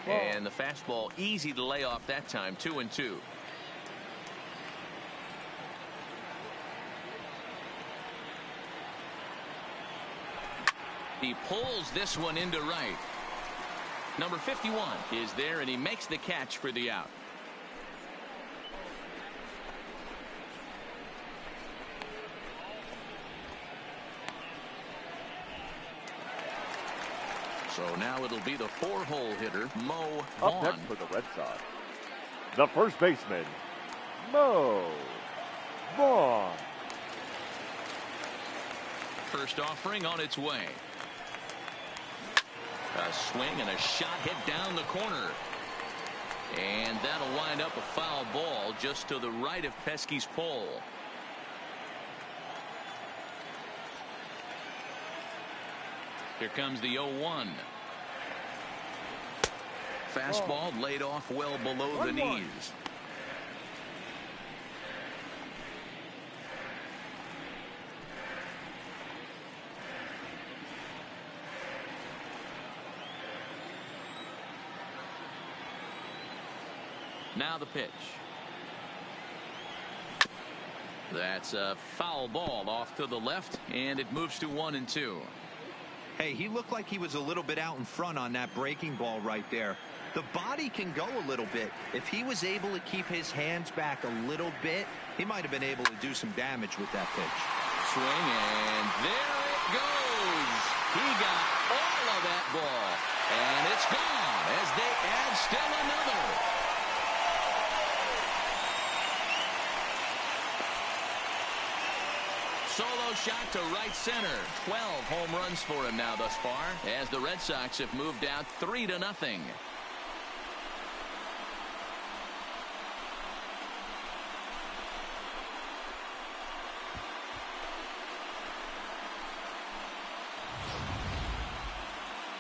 And the fastball easy to lay off that time. 2-2. He pulls this one into right. Number 51 is there, and he makes the catch for the out. So now it'll be the 4-hole hitter, Mo Vaughn. Up next for the Red Sox, the first baseman, Mo Vaughn. First offering on its way. A swing and a shot hit down the corner. And that'll wind up a foul ball just to the right of Pesky's pole. Here comes the 0-1. Fastball laid off well below the knees. Now the pitch. That's a foul ball off to the left, and it moves to 1-2. Hey, he looked like he was a little bit out in front on that breaking ball right there. The body can go a little bit. If he was able to keep his hands back a little bit, he might have been able to do some damage with that pitch. Swing, and there it goes. He got all of that ball, and it's gone as they add still another. Solo shot to right center. 12 home runs for him now thus far, as the Red Sox have moved out 3-0.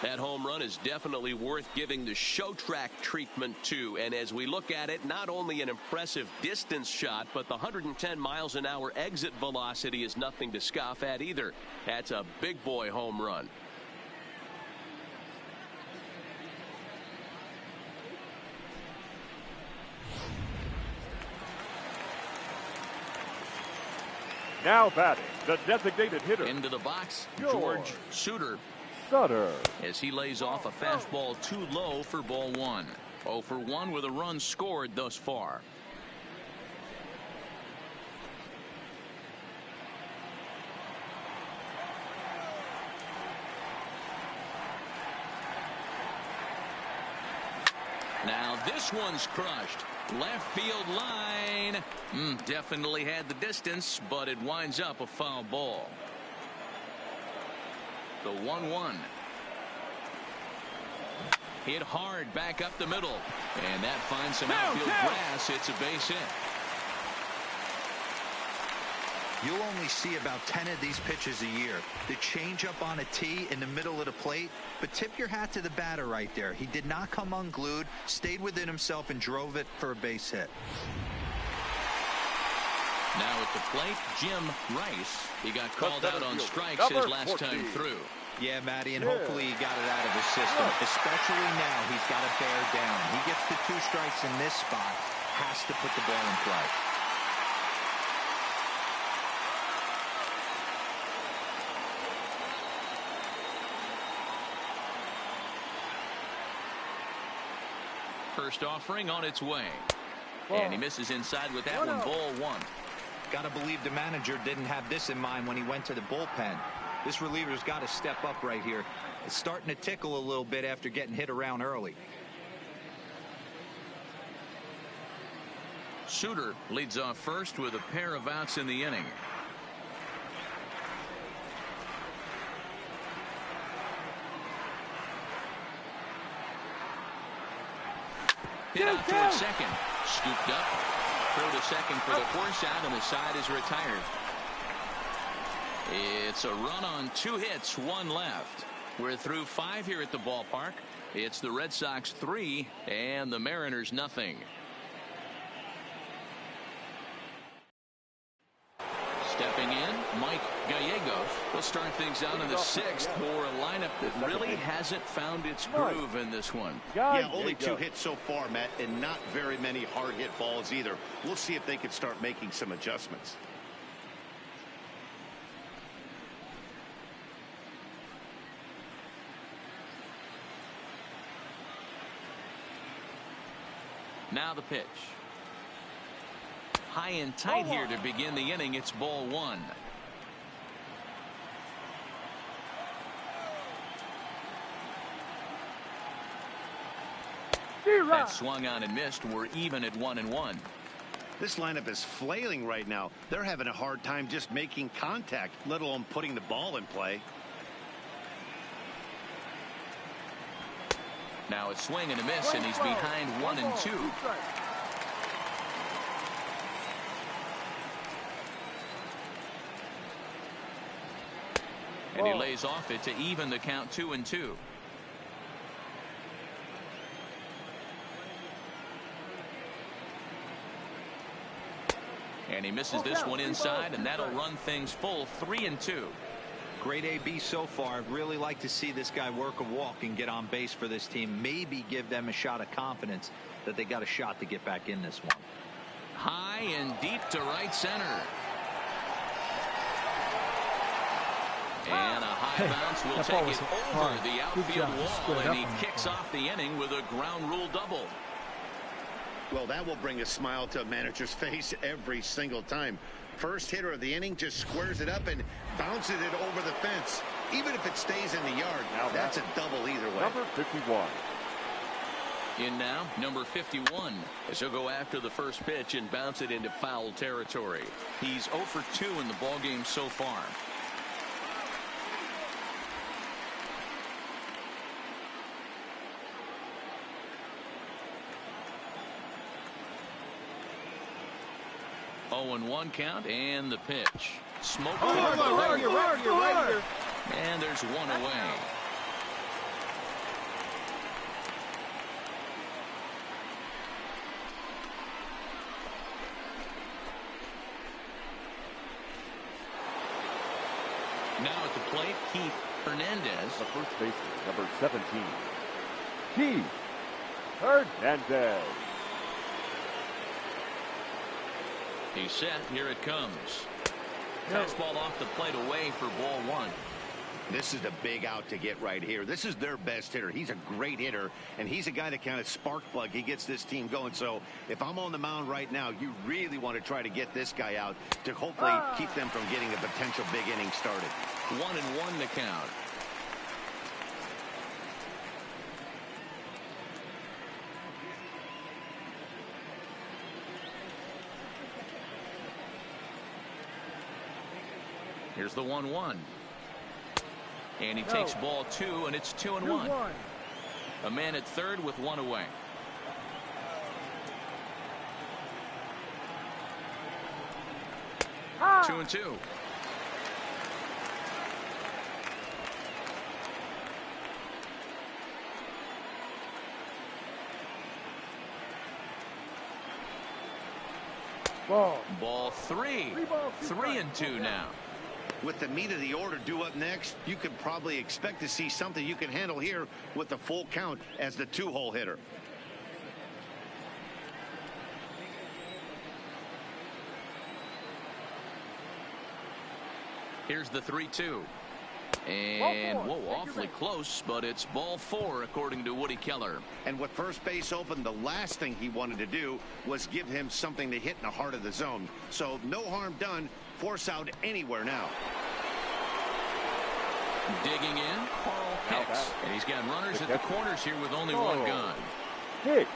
That home run is definitely worth giving the show track treatment to. And as we look at it, not only an impressive distance shot, but the 110 miles an hour exit velocity is nothing to scoff at either. That's a big boy home run. Now batting, the designated hitter. Into the box, George Suter. Sutter. As he lays off a fastball too low for ball 1. 0 for 1 with a run scored thus far. Now this one's crushed. Left field line. Definitely had the distance, but it winds up a foul ball. The 1-1. Hit hard back up the middle. And that finds some outfield grass. It's a base hit. You'll only see about 10 of these pitches a year. The changeup on a tee in the middle of the plate. But tip your hat to the batter right there. He did not come unglued, stayed within himself, and drove it for a base hit. Now at the plate, Jim Rice. He got called out on strikes his last time through. Yeah, Matty, and hopefully he got it out of his system. Especially now, he's got to bear down. He gets the 2 strikes in this spot, has to put the ball in play. First offering on its way. And he misses inside with that one. Ball 1. Got to believe the manager didn't have this in mind when he went to the bullpen. This reliever's got to step up right here. It's starting to tickle a little bit after getting hit around early. Suter leads off first with a pair of outs in the inning. Hit out toward second. Scooped up. Throw to second for the force out, and the side is retired. It's a run on 2 hits, 1 left. We're through 5 here at the ballpark. It's the Red Sox 3 and the Mariners nothing. Stepping in, Mike Gallegos will start things out in the 6th for a lineup that really hasn't found its groove in this one. Yeah, only 2 hits so far, Matt, and not very many hard hit balls either. We'll see if they can start making some adjustments. Now the pitch. High and tight here to begin the inning. It's ball 1. That swung on and missed. We're even at 1-1. This lineup is flailing right now. They're having a hard time just making contact, let alone putting the ball in play. Now a swing and a miss, and he's behind 1-2. And he lays off it to even the count 2-2. And he misses this one inside, and that'll run things full 3-2. Great AB so far. I'd really like to see this guy work a walk and get on base for this team. Maybe give them a shot of confidence that they got a shot to get back in this one. High and deep to right center. And a high bounce will take it over the outfield wall, and he kicks off the inning with a ground rule double. Well, that will bring a smile to a manager's face every single time. First hitter of the inning just squares it up and bounces it over the fence. Even if it stays in the yard, that's a double either way. Number 51. In now, number 51, as he'll go after the first pitch and bounce it into foul territory. He's 0 for 2 in the ballgame so far. Oh, and 1 count, and the pitch. Smoke. Right here. And there's 1 away. Now at the plate, Keith Hernandez. The first baseman, number 17. Keith Hernandez. He's set. Here it comes. Fastball off the plate away for ball 1. This is a big out to get right here. This is their best hitter. He's a great hitter, and he's a guy that kind of spark plug. He gets this team going. So if I'm on the mound right now, you really want to try to get this guy out to hopefully keep them from getting a potential big inning started. 1-1 to count. Here's the 1-1. And he takes ball 2, and it's 2-1. A man at third with one away. Ah. 2-2. Ball 3. 3-2 now. With the meat of the order due up next, you could probably expect to see something you can handle here with the full count as the 2-hole hitter. Here's the 3-2. And, whoa, awfully close, but it's ball 4, according to Woody Keller. And with first base open, the last thing he wanted to do was give him something to hit in the heart of the zone. So no harm done. Force out anywhere now. Digging in, Carl Hicks. And he's got runners at the corners here with only one gun. Hicks.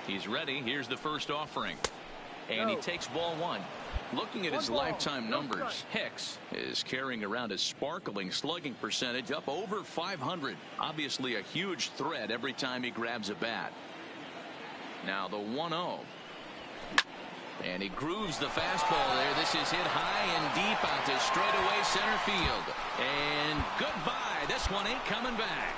He's ready. Here's the first offering. And he takes ball 1. Looking at his lifetime numbers, Hicks is carrying around a sparkling slugging percentage up over 500. Obviously a huge threat every time he grabs a bat. Now the 1-0. And he grooves the fastball there. This is hit high and deep out to straightaway center field. And goodbye. This one ain't coming back.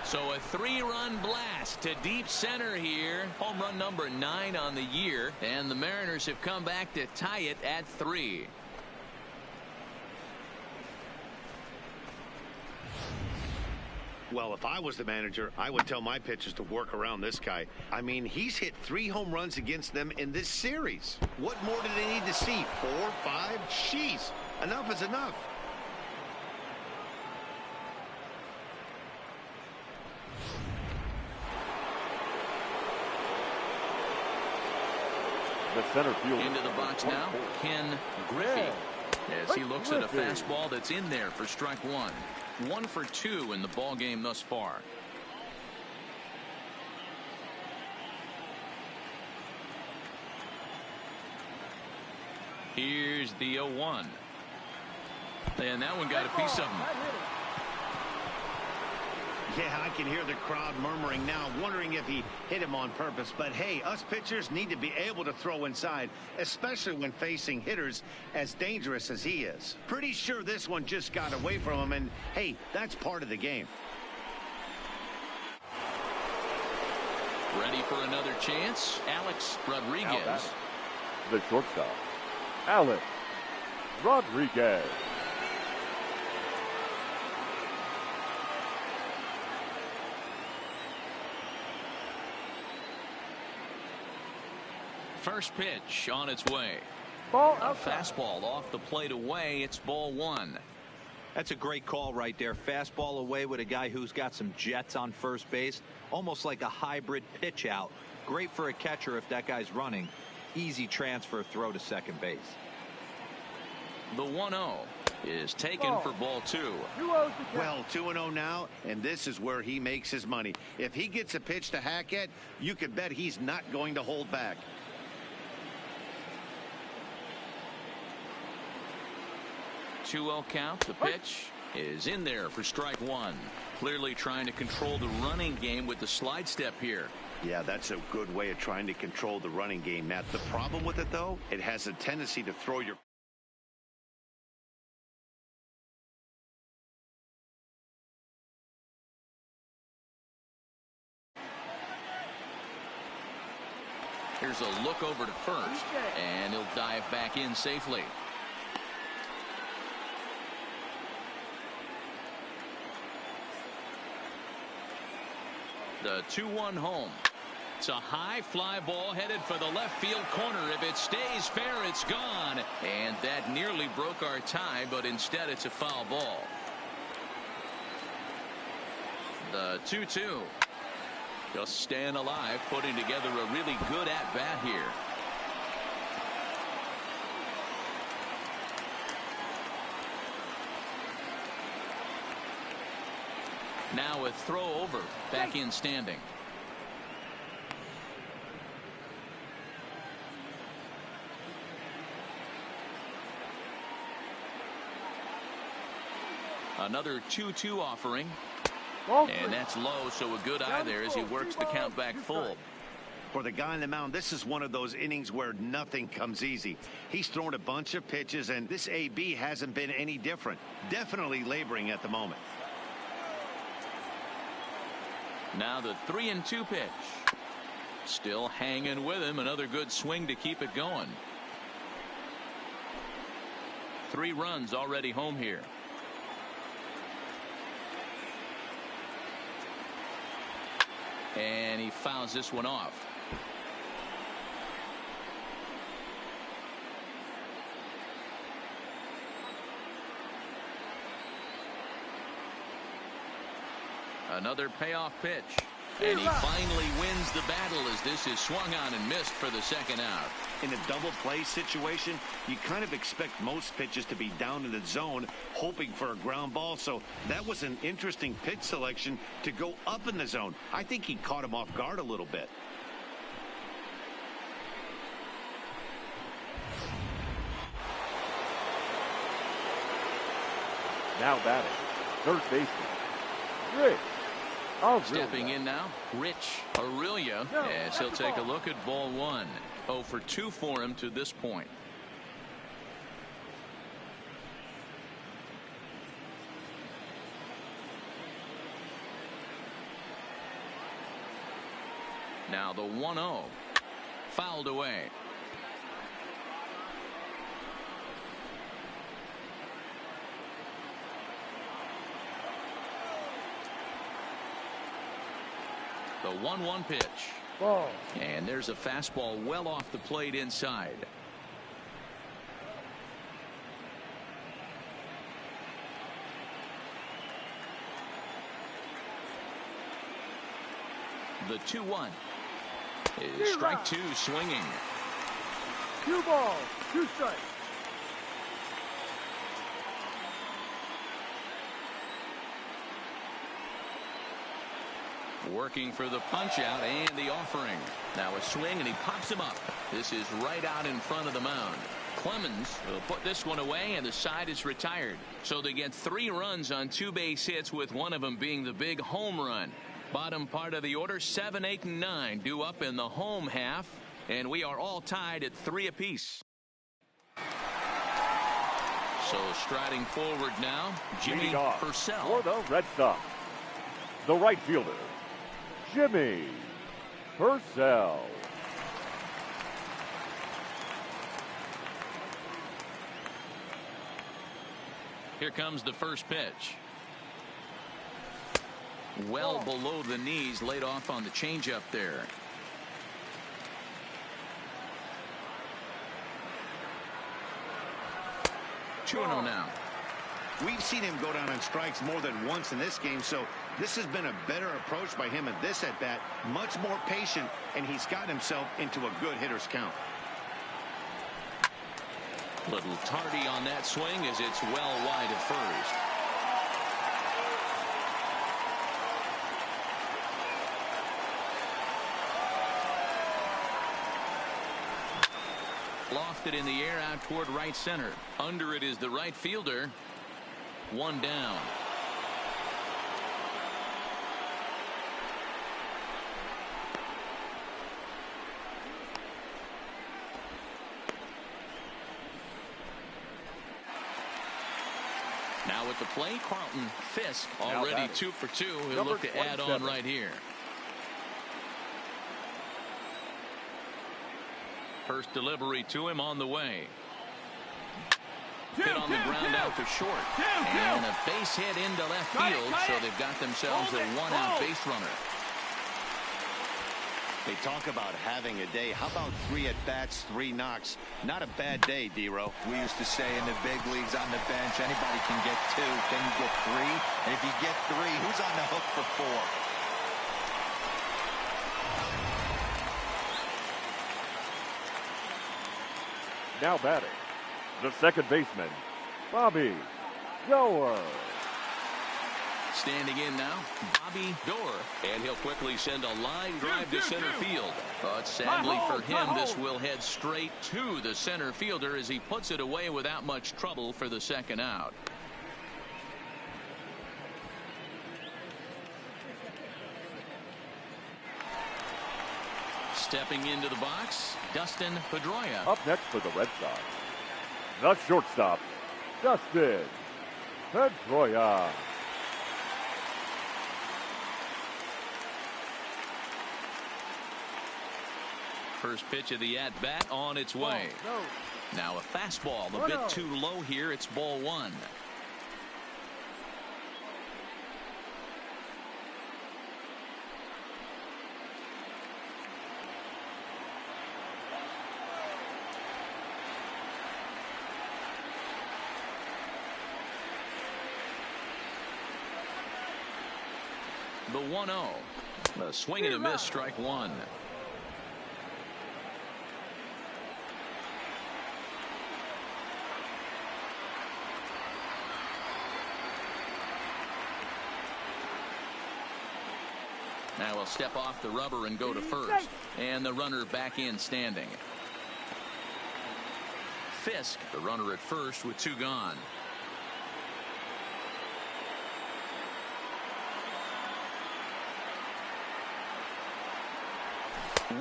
So a 3-run blast to deep center here. Home run number 9 on the year. And the Mariners have come back to tie it at 3. Well, if I was the manager, I would tell my pitchers to work around this guy. I mean, he's hit 3 home runs against them in this series. What more do they need to see? 4, 5? Jeez, enough is enough. The center field. Into the box now, Ken Griffey. As he looks at a fastball that's in there for strike 1. 1 for 2 in the ball game thus far. Here's the 0-1. And that one got a piece of him. Yeah, I can hear the crowd murmuring now, wondering if he hit him on purpose. But hey, us pitchers need to be able to throw inside, especially when facing hitters as dangerous as he is. Pretty sure this one just got away from him, and hey, that's part of the game. Ready for another chance? Alex Rodriguez. The shortstop, Alex Rodriguez. First pitch on its way. A fastball off the plate away. It's ball 1. That's a great call right there. Fastball away with a guy who's got some jets on first base. Almost like a hybrid pitch out. Great for a catcher if that guy's running. Easy transfer throw to second base. The 1-0 is taken for ball 2. Well, 2-0 now, and this is where he makes his money. If he gets a pitch to hack at, you can bet he's not going to hold back. 2-0 count. The pitch is in there for strike 1. Clearly trying to control the running game with the slide step here. Yeah, that's a good way of trying to control the running game, Matt. The problem with it, though, it has a tendency to throw your... Here's a look over to first, and he'll dive back in safely. The 2-1 home. It's a high fly ball headed for the left field corner. If it stays fair, it's gone. And that nearly broke our tie, but instead it's a foul ball. The 2-2. Just staying alive, putting together a really good at-bat here. Now a throw over, back in standing. Another 2-2 offering. And that's low, so a good eye there as he works the count back full. For the guy on the mound, this is one of those innings where nothing comes easy. He's thrown a bunch of pitches, and this AB hasn't been any different. Definitely laboring at the moment. Now the 3-2 pitch. Still hanging with him. Another good swing to keep it going. 3 runs already home here. And he fouls this one off. Another payoff pitch. And he finally wins the battle as this is swung on and missed for the second out. In a double play situation, you kind of expect most pitches to be down in the zone, hoping for a ground ball. So that was an interesting pitch selection to go up in the zone. I think he caught him off guard a little bit. Now batting, third baseman, Rich. Stepping in now, Rich Aurelia, as he'll take a look at ball 1. 0 for 2 for him to this point. Now the 1-0, fouled away. The 1-1 pitch. Ball. And there's a fastball well off the plate inside. The 2-1 is strike 2 swinging. 2 balls, 2 strikes. Working for the punch out and the offering. Now a swing and he pops him up. This is right out in front of the mound. Clemens will put this one away and the side is retired. So they get 3 runs on 2 base hits, with one of them being the big home run. Bottom part of the order, 7, 8, and 9 due up in the home half, and we are all tied at 3 apiece. So striding forward now, Jimmy Purcell. For the Red Sox, the right fielder, Jimmy Purcell. Here comes the first pitch. Well below the knees, laid off on the changeup there. Two and 0 now. We've seen him go down on strikes more than once in this game, so this has been a better approach by him at this at-bat. Much more patient, and he's gotten himself into a good hitter's count. Little tardy on that swing as it's well wide of first. Lofted in the air out toward right center. Under it is the right fielder. 1 down. Now at the plate, Carlton Fisk already 2 for 2. He'll look to add on right here. First delivery to him on the way. Hit on the ground out to short. And a base hit into left field, so they've got themselves a 1-out base runner. They talk about having a day. How about 3 at-bats, 3 knocks? Not a bad day, D-Row. We used to say in the big leagues on the bench, anybody can get 2. Can you get 3? And if you get 3, who's on the hook for 4? Now batting, the second baseman, Bobby Goer. Standing in now, Bobby Doerr, and he'll quickly send a line drive to center field. But sadly for him, this will head straight to the center fielder as he puts it away without much trouble for the second out. Stepping into the box, Dustin Pedroia. Up next for the Red Sox, the shortstop, Dustin Pedroia. First pitch of the at-bat on its way. Now a fastball, a bit too low here. It's ball 1. The 1-0. A swing and a miss, strike 1. Now he'll step off the rubber and go to first. And the runner back in standing. Fisk, the runner at first with 2 gone.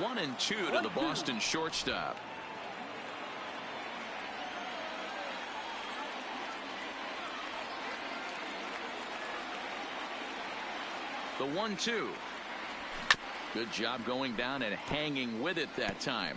One and 2 to the Boston shortstop. The 1-2. Good job going down and hanging with it that time.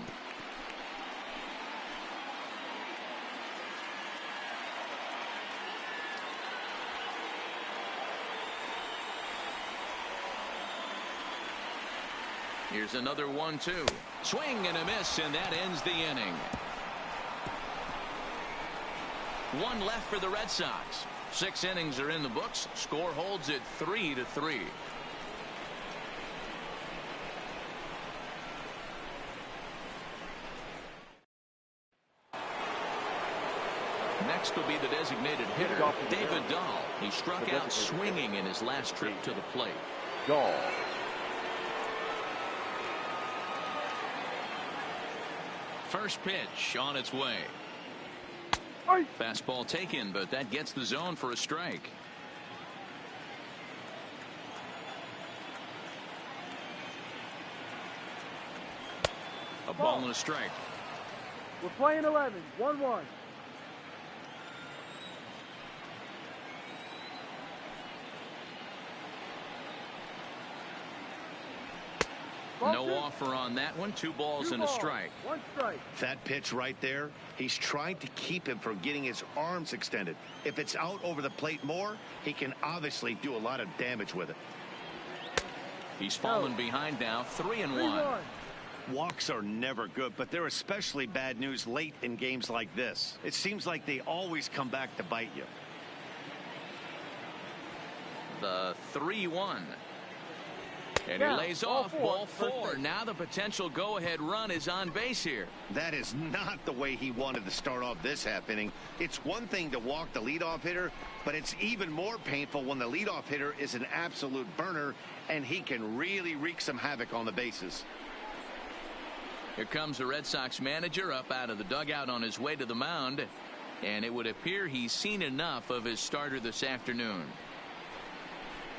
Here's another 1-2. Swing and a miss, and that ends the inning. 1 left for the Red Sox. 6 innings are in the books. Score holds at 3-3. Next will be the designated hitter, David Dahl. He struck out swinging in his last trip to the plate. Dahl. First pitch on its way. Fastball taken, but that gets the zone for a strike. A ball and a strike. We're playing 11, 1-1. No offer on that one. 2 balls and a strike. 1 strike. That pitch right there, he's trying to keep him from getting his arms extended. If it's out over the plate more, he can obviously do a lot of damage with it. He's fallen behind now, 3-1. Walks are never good, but they're especially bad news late in games like this. It seems like they always come back to bite you. The 3-1. And he lays off ball 4. Now the potential go-ahead run is on base here. That is not the way he wanted to start off this half inning. It's one thing to walk the leadoff hitter, but it's even more painful when the leadoff hitter is an absolute burner, and he can really wreak some havoc on the bases. Here comes the Red Sox manager up out of the dugout on his way to the mound, and it would appear he's seen enough of his starter this afternoon.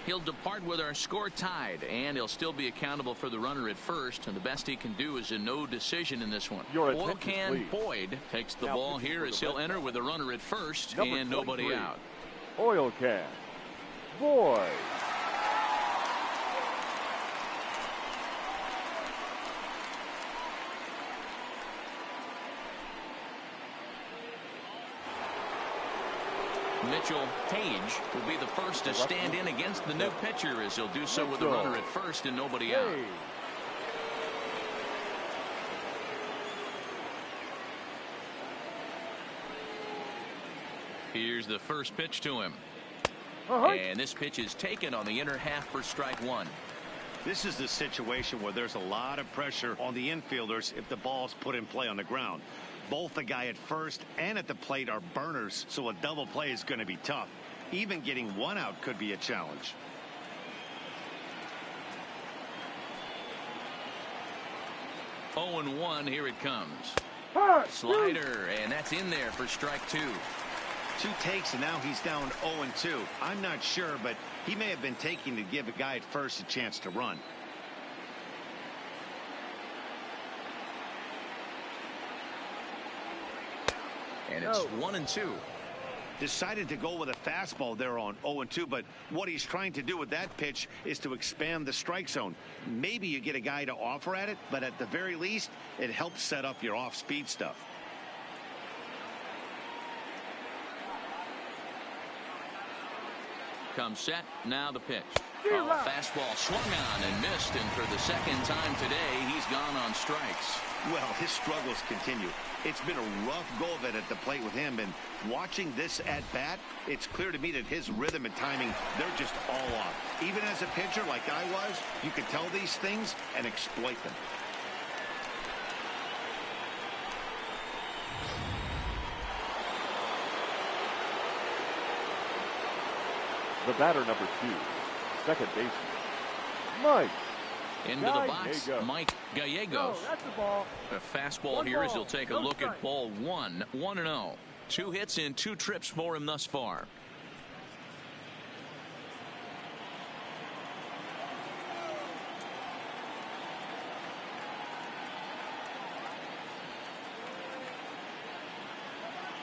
He'll depart with our score tied, and he'll still be accountable for the runner at first, and the best he can do is a no decision in this one. Oil Can Boyd takes the ball here as he'll enter with a runner at first and nobody out. Oil Can Boyd. Mitchell Page will be the first to stand in against the new pitcher as he'll do so with a runner at first and nobody out. Here's the first pitch to him. And this pitch is taken on the inner half for strike one. This is the situation where there's a lot of pressure on the infielders if the ball's put in play on the ground. Both the guy at first and at the plate are burners, so a double play is going to be tough. Even getting one out could be a challenge. Oh, and 1, here it comes. Slider, and that's in there for strike two. 2 takes, and now he's down 0-2. I'm not sure, but he may have been taking to give a guy at first a chance to run. And it's 1-2. Decided to go with a fastball there on 0-2, but what he's trying to do with that pitch is to expand the strike zone. Maybe you get a guy to offer at it, but at the very least, it helps set up your off-speed stuff. Comes set, now the pitch. Fastball swung on and missed, and for the second time today, he's gone on strikes. Well, his struggles continue. It's been a rough go of it at the plate with him, and watching this at bat, it's clear to me that his rhythm and timing, they're just all off. Even as a pitcher like I was, you could tell these things and exploit them. The batter, number 2, second baseman, Mike. Into the box, Mike Gallegos. That's the ball. A fastball One here ball. as he'll take a No look strike. at ball 1, 1-0. 2 hits in 2 trips for him thus far.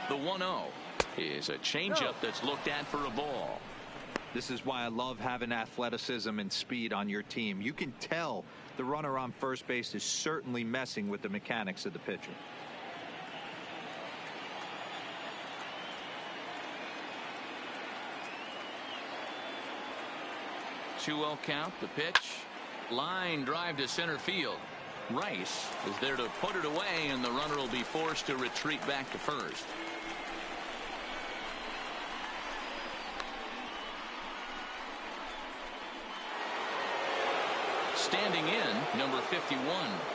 The 1-0 is a changeup that's looked at for a ball. This is why I love having athleticism and speed on your team. You can tell the runner on first base is certainly messing with the mechanics of the pitcher. Two-0 count, the pitch. Line drive to center field. Rice is there to put it away, and the runner will be forced to retreat back to first. Standing in, number 51.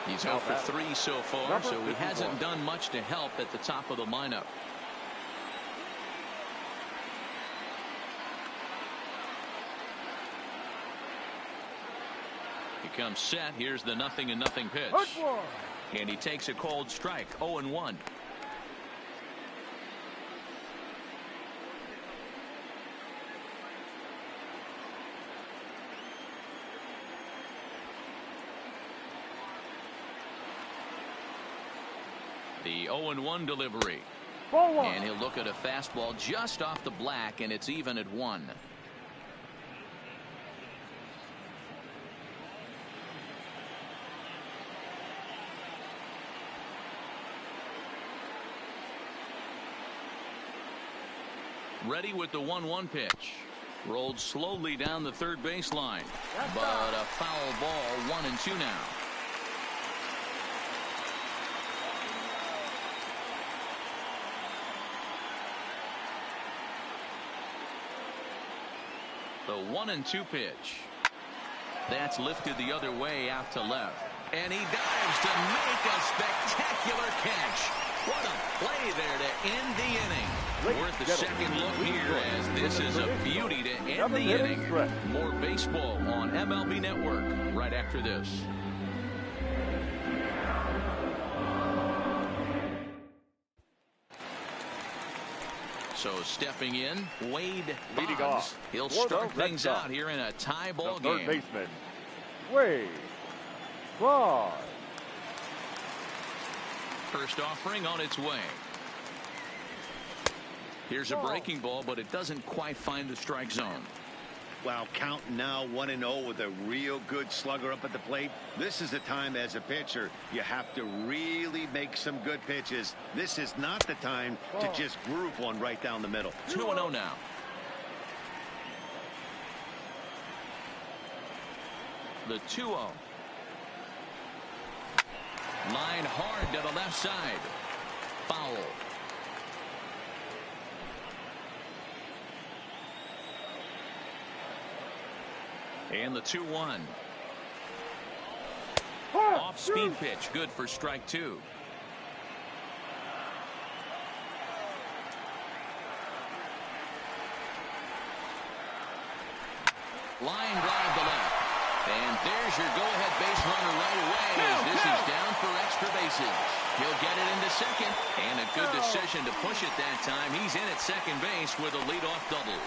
He's out for 3 so far, so he hasn't done much to help at the top of the lineup. He comes set. Here's the 0-0 pitch. And he takes a cold strike. 0-1. The 0-1 delivery. And he'll look at a fastball just off the black, and it's even at 1. Ready with the 1-1 pitch. Rolled slowly down the third baseline. But a foul ball, 1-2 now. The 1-2 pitch. That's lifted the other way out to left. And he dives to make a spectacular catch. What a play there to end the inning. We're at the second look here as this is a beauty to end the inning. More baseball on MLB Network right after this. So stepping in, Wade Leading Boggs. off. He'll For the start Red things Sox, out here in a tie ball the third game. baseman, Wade Boggs. First offering on its way. Here's a breaking ball, but it doesn't quite find the strike zone. Wow, count now 1-0 with a real good slugger up at the plate. This is the time as a pitcher you have to really make some good pitches. This is not the time to just groove one right down the middle. 2-0 now. The 2-0. Line hard to the left side. Foul. And the 2-1. Off-speed pitch, good for strike 2. Line drive to left. And there's your go-ahead base runner right away as this is down for extra bases. He'll get it into second. And a good decision to push it that time. He's in at second base with a leadoff double.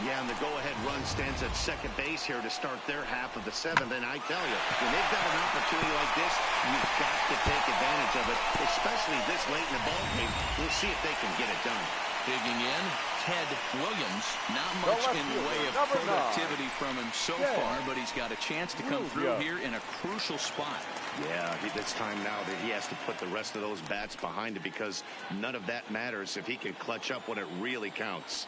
Yeah, and the go-ahead run stands at second base here to start their half of the 7th. And I tell you, when they've got an opportunity like this, you've got to take advantage of it, especially this late in the ballgame. We'll see if they can get it done. Digging in, Ted Williams. Not much in the way of productivity from him so far, but he's got a chance to come through here in a crucial spot. Yeah, it's time now that he has to put the rest of those bats behind it because none of that matters if he can clutch up when it really counts.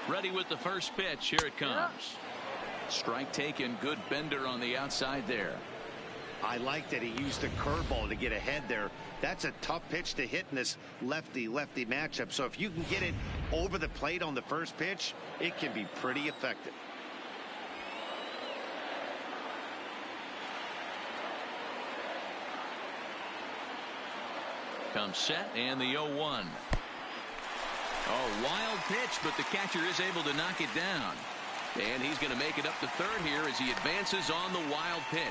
Ready with the first pitch. Here it comes. Strike taken. Good bender on the outside there. I like that he used the curveball to get ahead there. That's a tough pitch to hit in this lefty-lefty matchup. So if you can get it over the plate on the first pitch, it can be pretty effective. Comes set and the 0-1. Oh, wild pitch, but the catcher is able to knock it down. And he's going to make it up to third here as he advances on the wild pitch.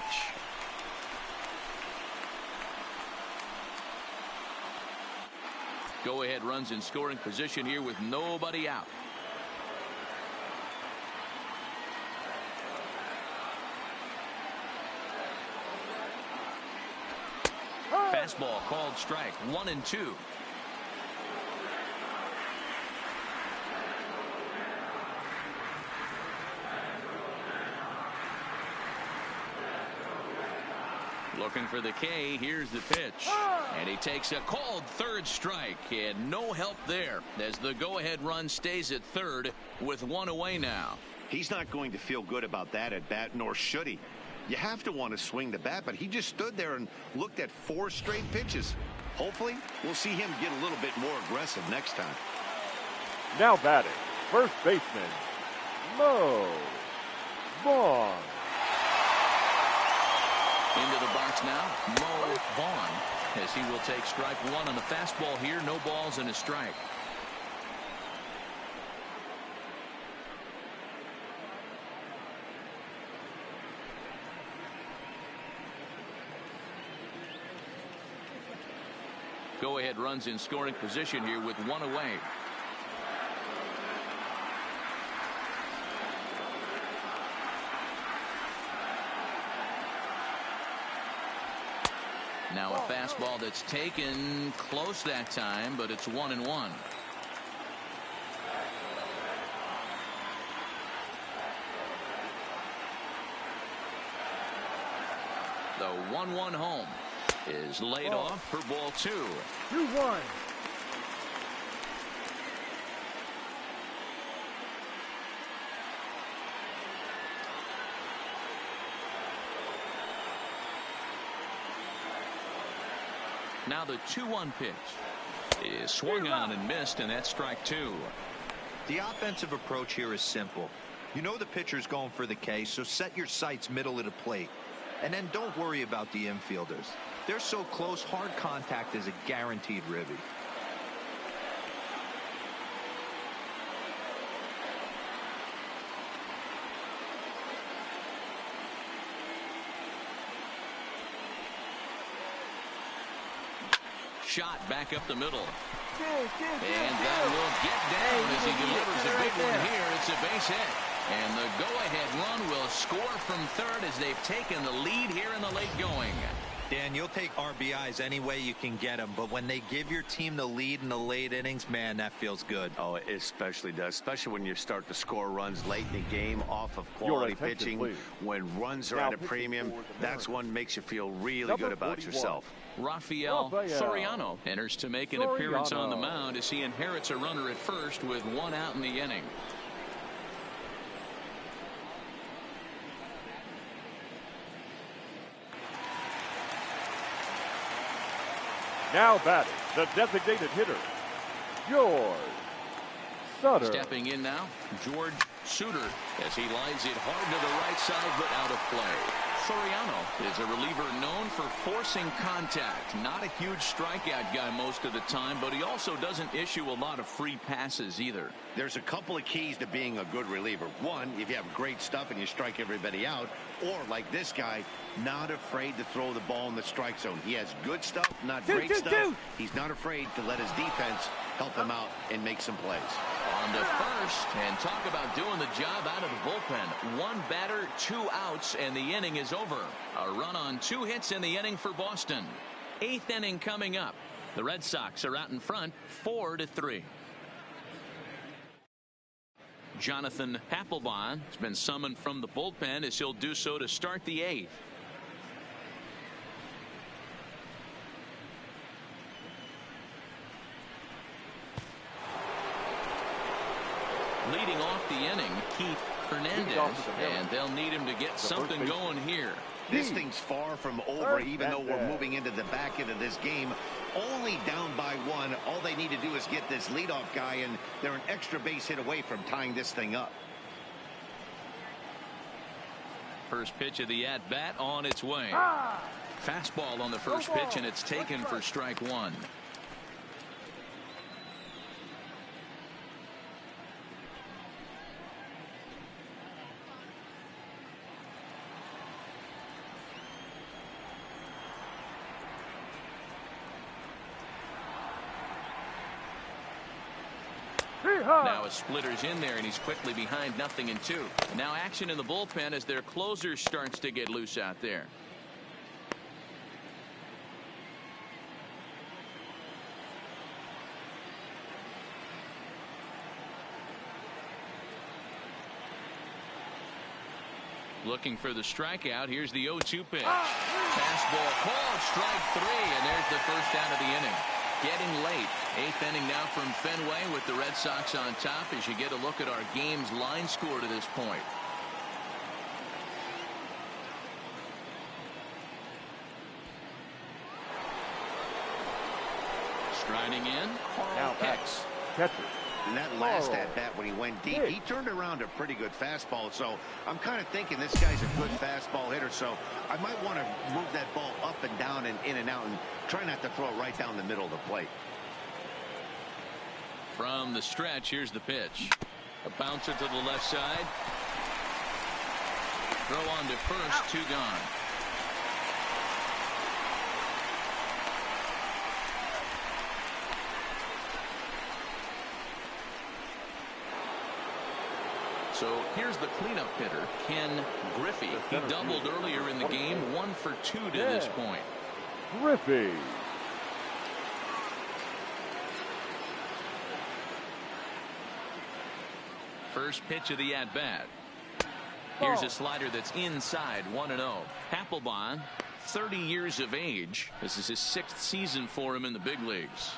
Go-ahead runs in scoring position here with nobody out. Fastball called strike. 1-2. Looking for the K. Here's the pitch. And he takes a called third strike. And no help there as the go-ahead run stays at third with one away now. He's not going to feel good about that at bat, nor should he. You have to want to swing the bat, but he just stood there and looked at 4 straight pitches. Hopefully, we'll see him get a little bit more aggressive next time. Now batting, first baseman, Mo Vaughn. Into the box now, Mo Vaughn, as he will take strike 1 on the fastball here. No balls and a strike. Go-ahead runs in scoring position here with one away. Now a fastball that's taken close that time, but it's 1-1. The 1-1 home is laid off for ball 2. 2-1. Now the 2-1 pitch is swung on and missed, and that's strike 2. The offensive approach here is simple. You know the pitcher's going for the K, so set your sights middle of the plate. And then don't worry about the infielders. They're so close, hard contact is a guaranteed ribby. Shot back up the middle. And that will get down as he delivers a big one here. It's a base hit. And the go-ahead run will score from third as they've taken the lead here in the late going. Dan, you'll take RBIs any way you can get them, but when they give your team the lead in the late innings, man, that feels good. Oh, it especially does, especially when you start to score runs late in the game off of quality pitching. Please. When runs are at a premium, that's one makes you feel really good about yourself. Rafael Soriano enters to make an appearance on the mound as he inherits a runner at first with one out in the inning. Now batting, the designated hitter, George Sutter. Stepping in now, George Sutter, as he lines it hard to the right side, but out of play. Soriano is a reliever known for forcing contact. Not a huge strikeout guy most of the time, but he also doesn't issue a lot of free passes either. There's a couple of keys to being a good reliever. One, if you have great stuff and you strike everybody out, or like this guy, not afraid to throw the ball in the strike zone. He has good stuff, not great stuff. He's not afraid to let his defense help him out and make some plays. On to first, and talk about doing the job out of the bullpen. One batter, 2 outs, and the inning is over. A run on 2 hits in the inning for Boston. 8th inning coming up. The Red Sox are out in front, 4-3. Jonathan Papelbon has been summoned from the bullpen, as he'll do so to start the 8th. Leading off the inning, Keith Hernandez, and they'll need him to get something going here. This thing's far from over, even though we're moving into the back end of this game. Only down by 1. All they need to do is get this leadoff guy, and they're an extra base hit away from tying this thing up. First pitch of the at-bat on its way. Fastball on the first pitch, and it's taken for strike 1. Now a splitter's in there, and he's quickly behind 0-2. Now action in the bullpen as their closer starts to get loose out there. Looking for the strikeout. Here's the 0-2 pitch. Fastball called, strike 3, and there's the first out of the inning. Getting late. 8th inning now from Fenway with the Red Sox on top as you get a look at our game's line score to this point. Striding in, Carl Hicks. Catcher. And that last at-bat when he went deep, he turned around a pretty good fastball. So I'm kind of thinking this guy's a good fastball hitter. So I might want to move that ball up and down and in and out and try not to throw it right down the middle of the plate. From the stretch, here's the pitch. A bouncer to the left side. Throw on to first, 2 gone. So here's the cleanup hitter, Ken Griffey. He doubled earlier in the game, 1 for 2 to this point. Griffey. First pitch of the at-bat. Here's a slider that's inside, 1-0. Papelbon, 30 years of age. This is his 6th season for him in the big leagues.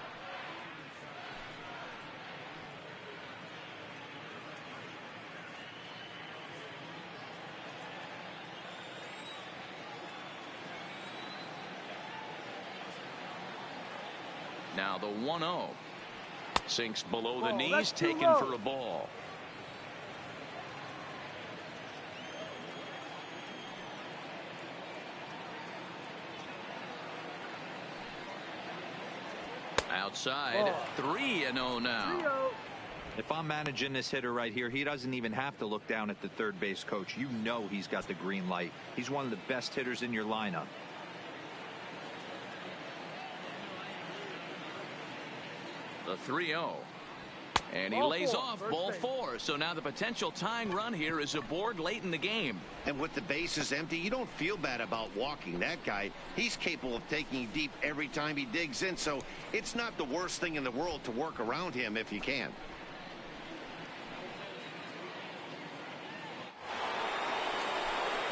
Now the 1-0 sinks below the knees, taken for a ball. Outside, 3-0 now. If I'm managing this hitter right here, he doesn't even have to look down at the third base coach. You know he's got the green light. He's one of the best hitters in your lineup. The 3-0. And he lays off ball 4. So now the potential tying run here is aboard late in the game. And with the bases empty, you don't feel bad about walking that guy. He's capable of taking you deep every time he digs in. So it's not the worst thing in the world to work around him if you can.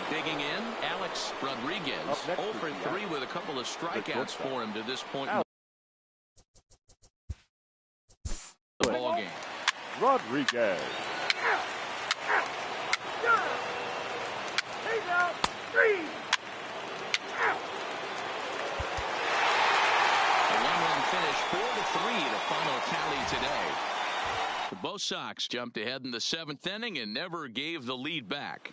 Digging in, Alex Rodriguez. 0 for 3 with a couple of strikeouts for him to this point. The ball game. Rodriguez. He's out. 3. A 1-run finish 4-3 the final tally today. Both Sox jumped ahead in the 7th inning and never gave the lead back.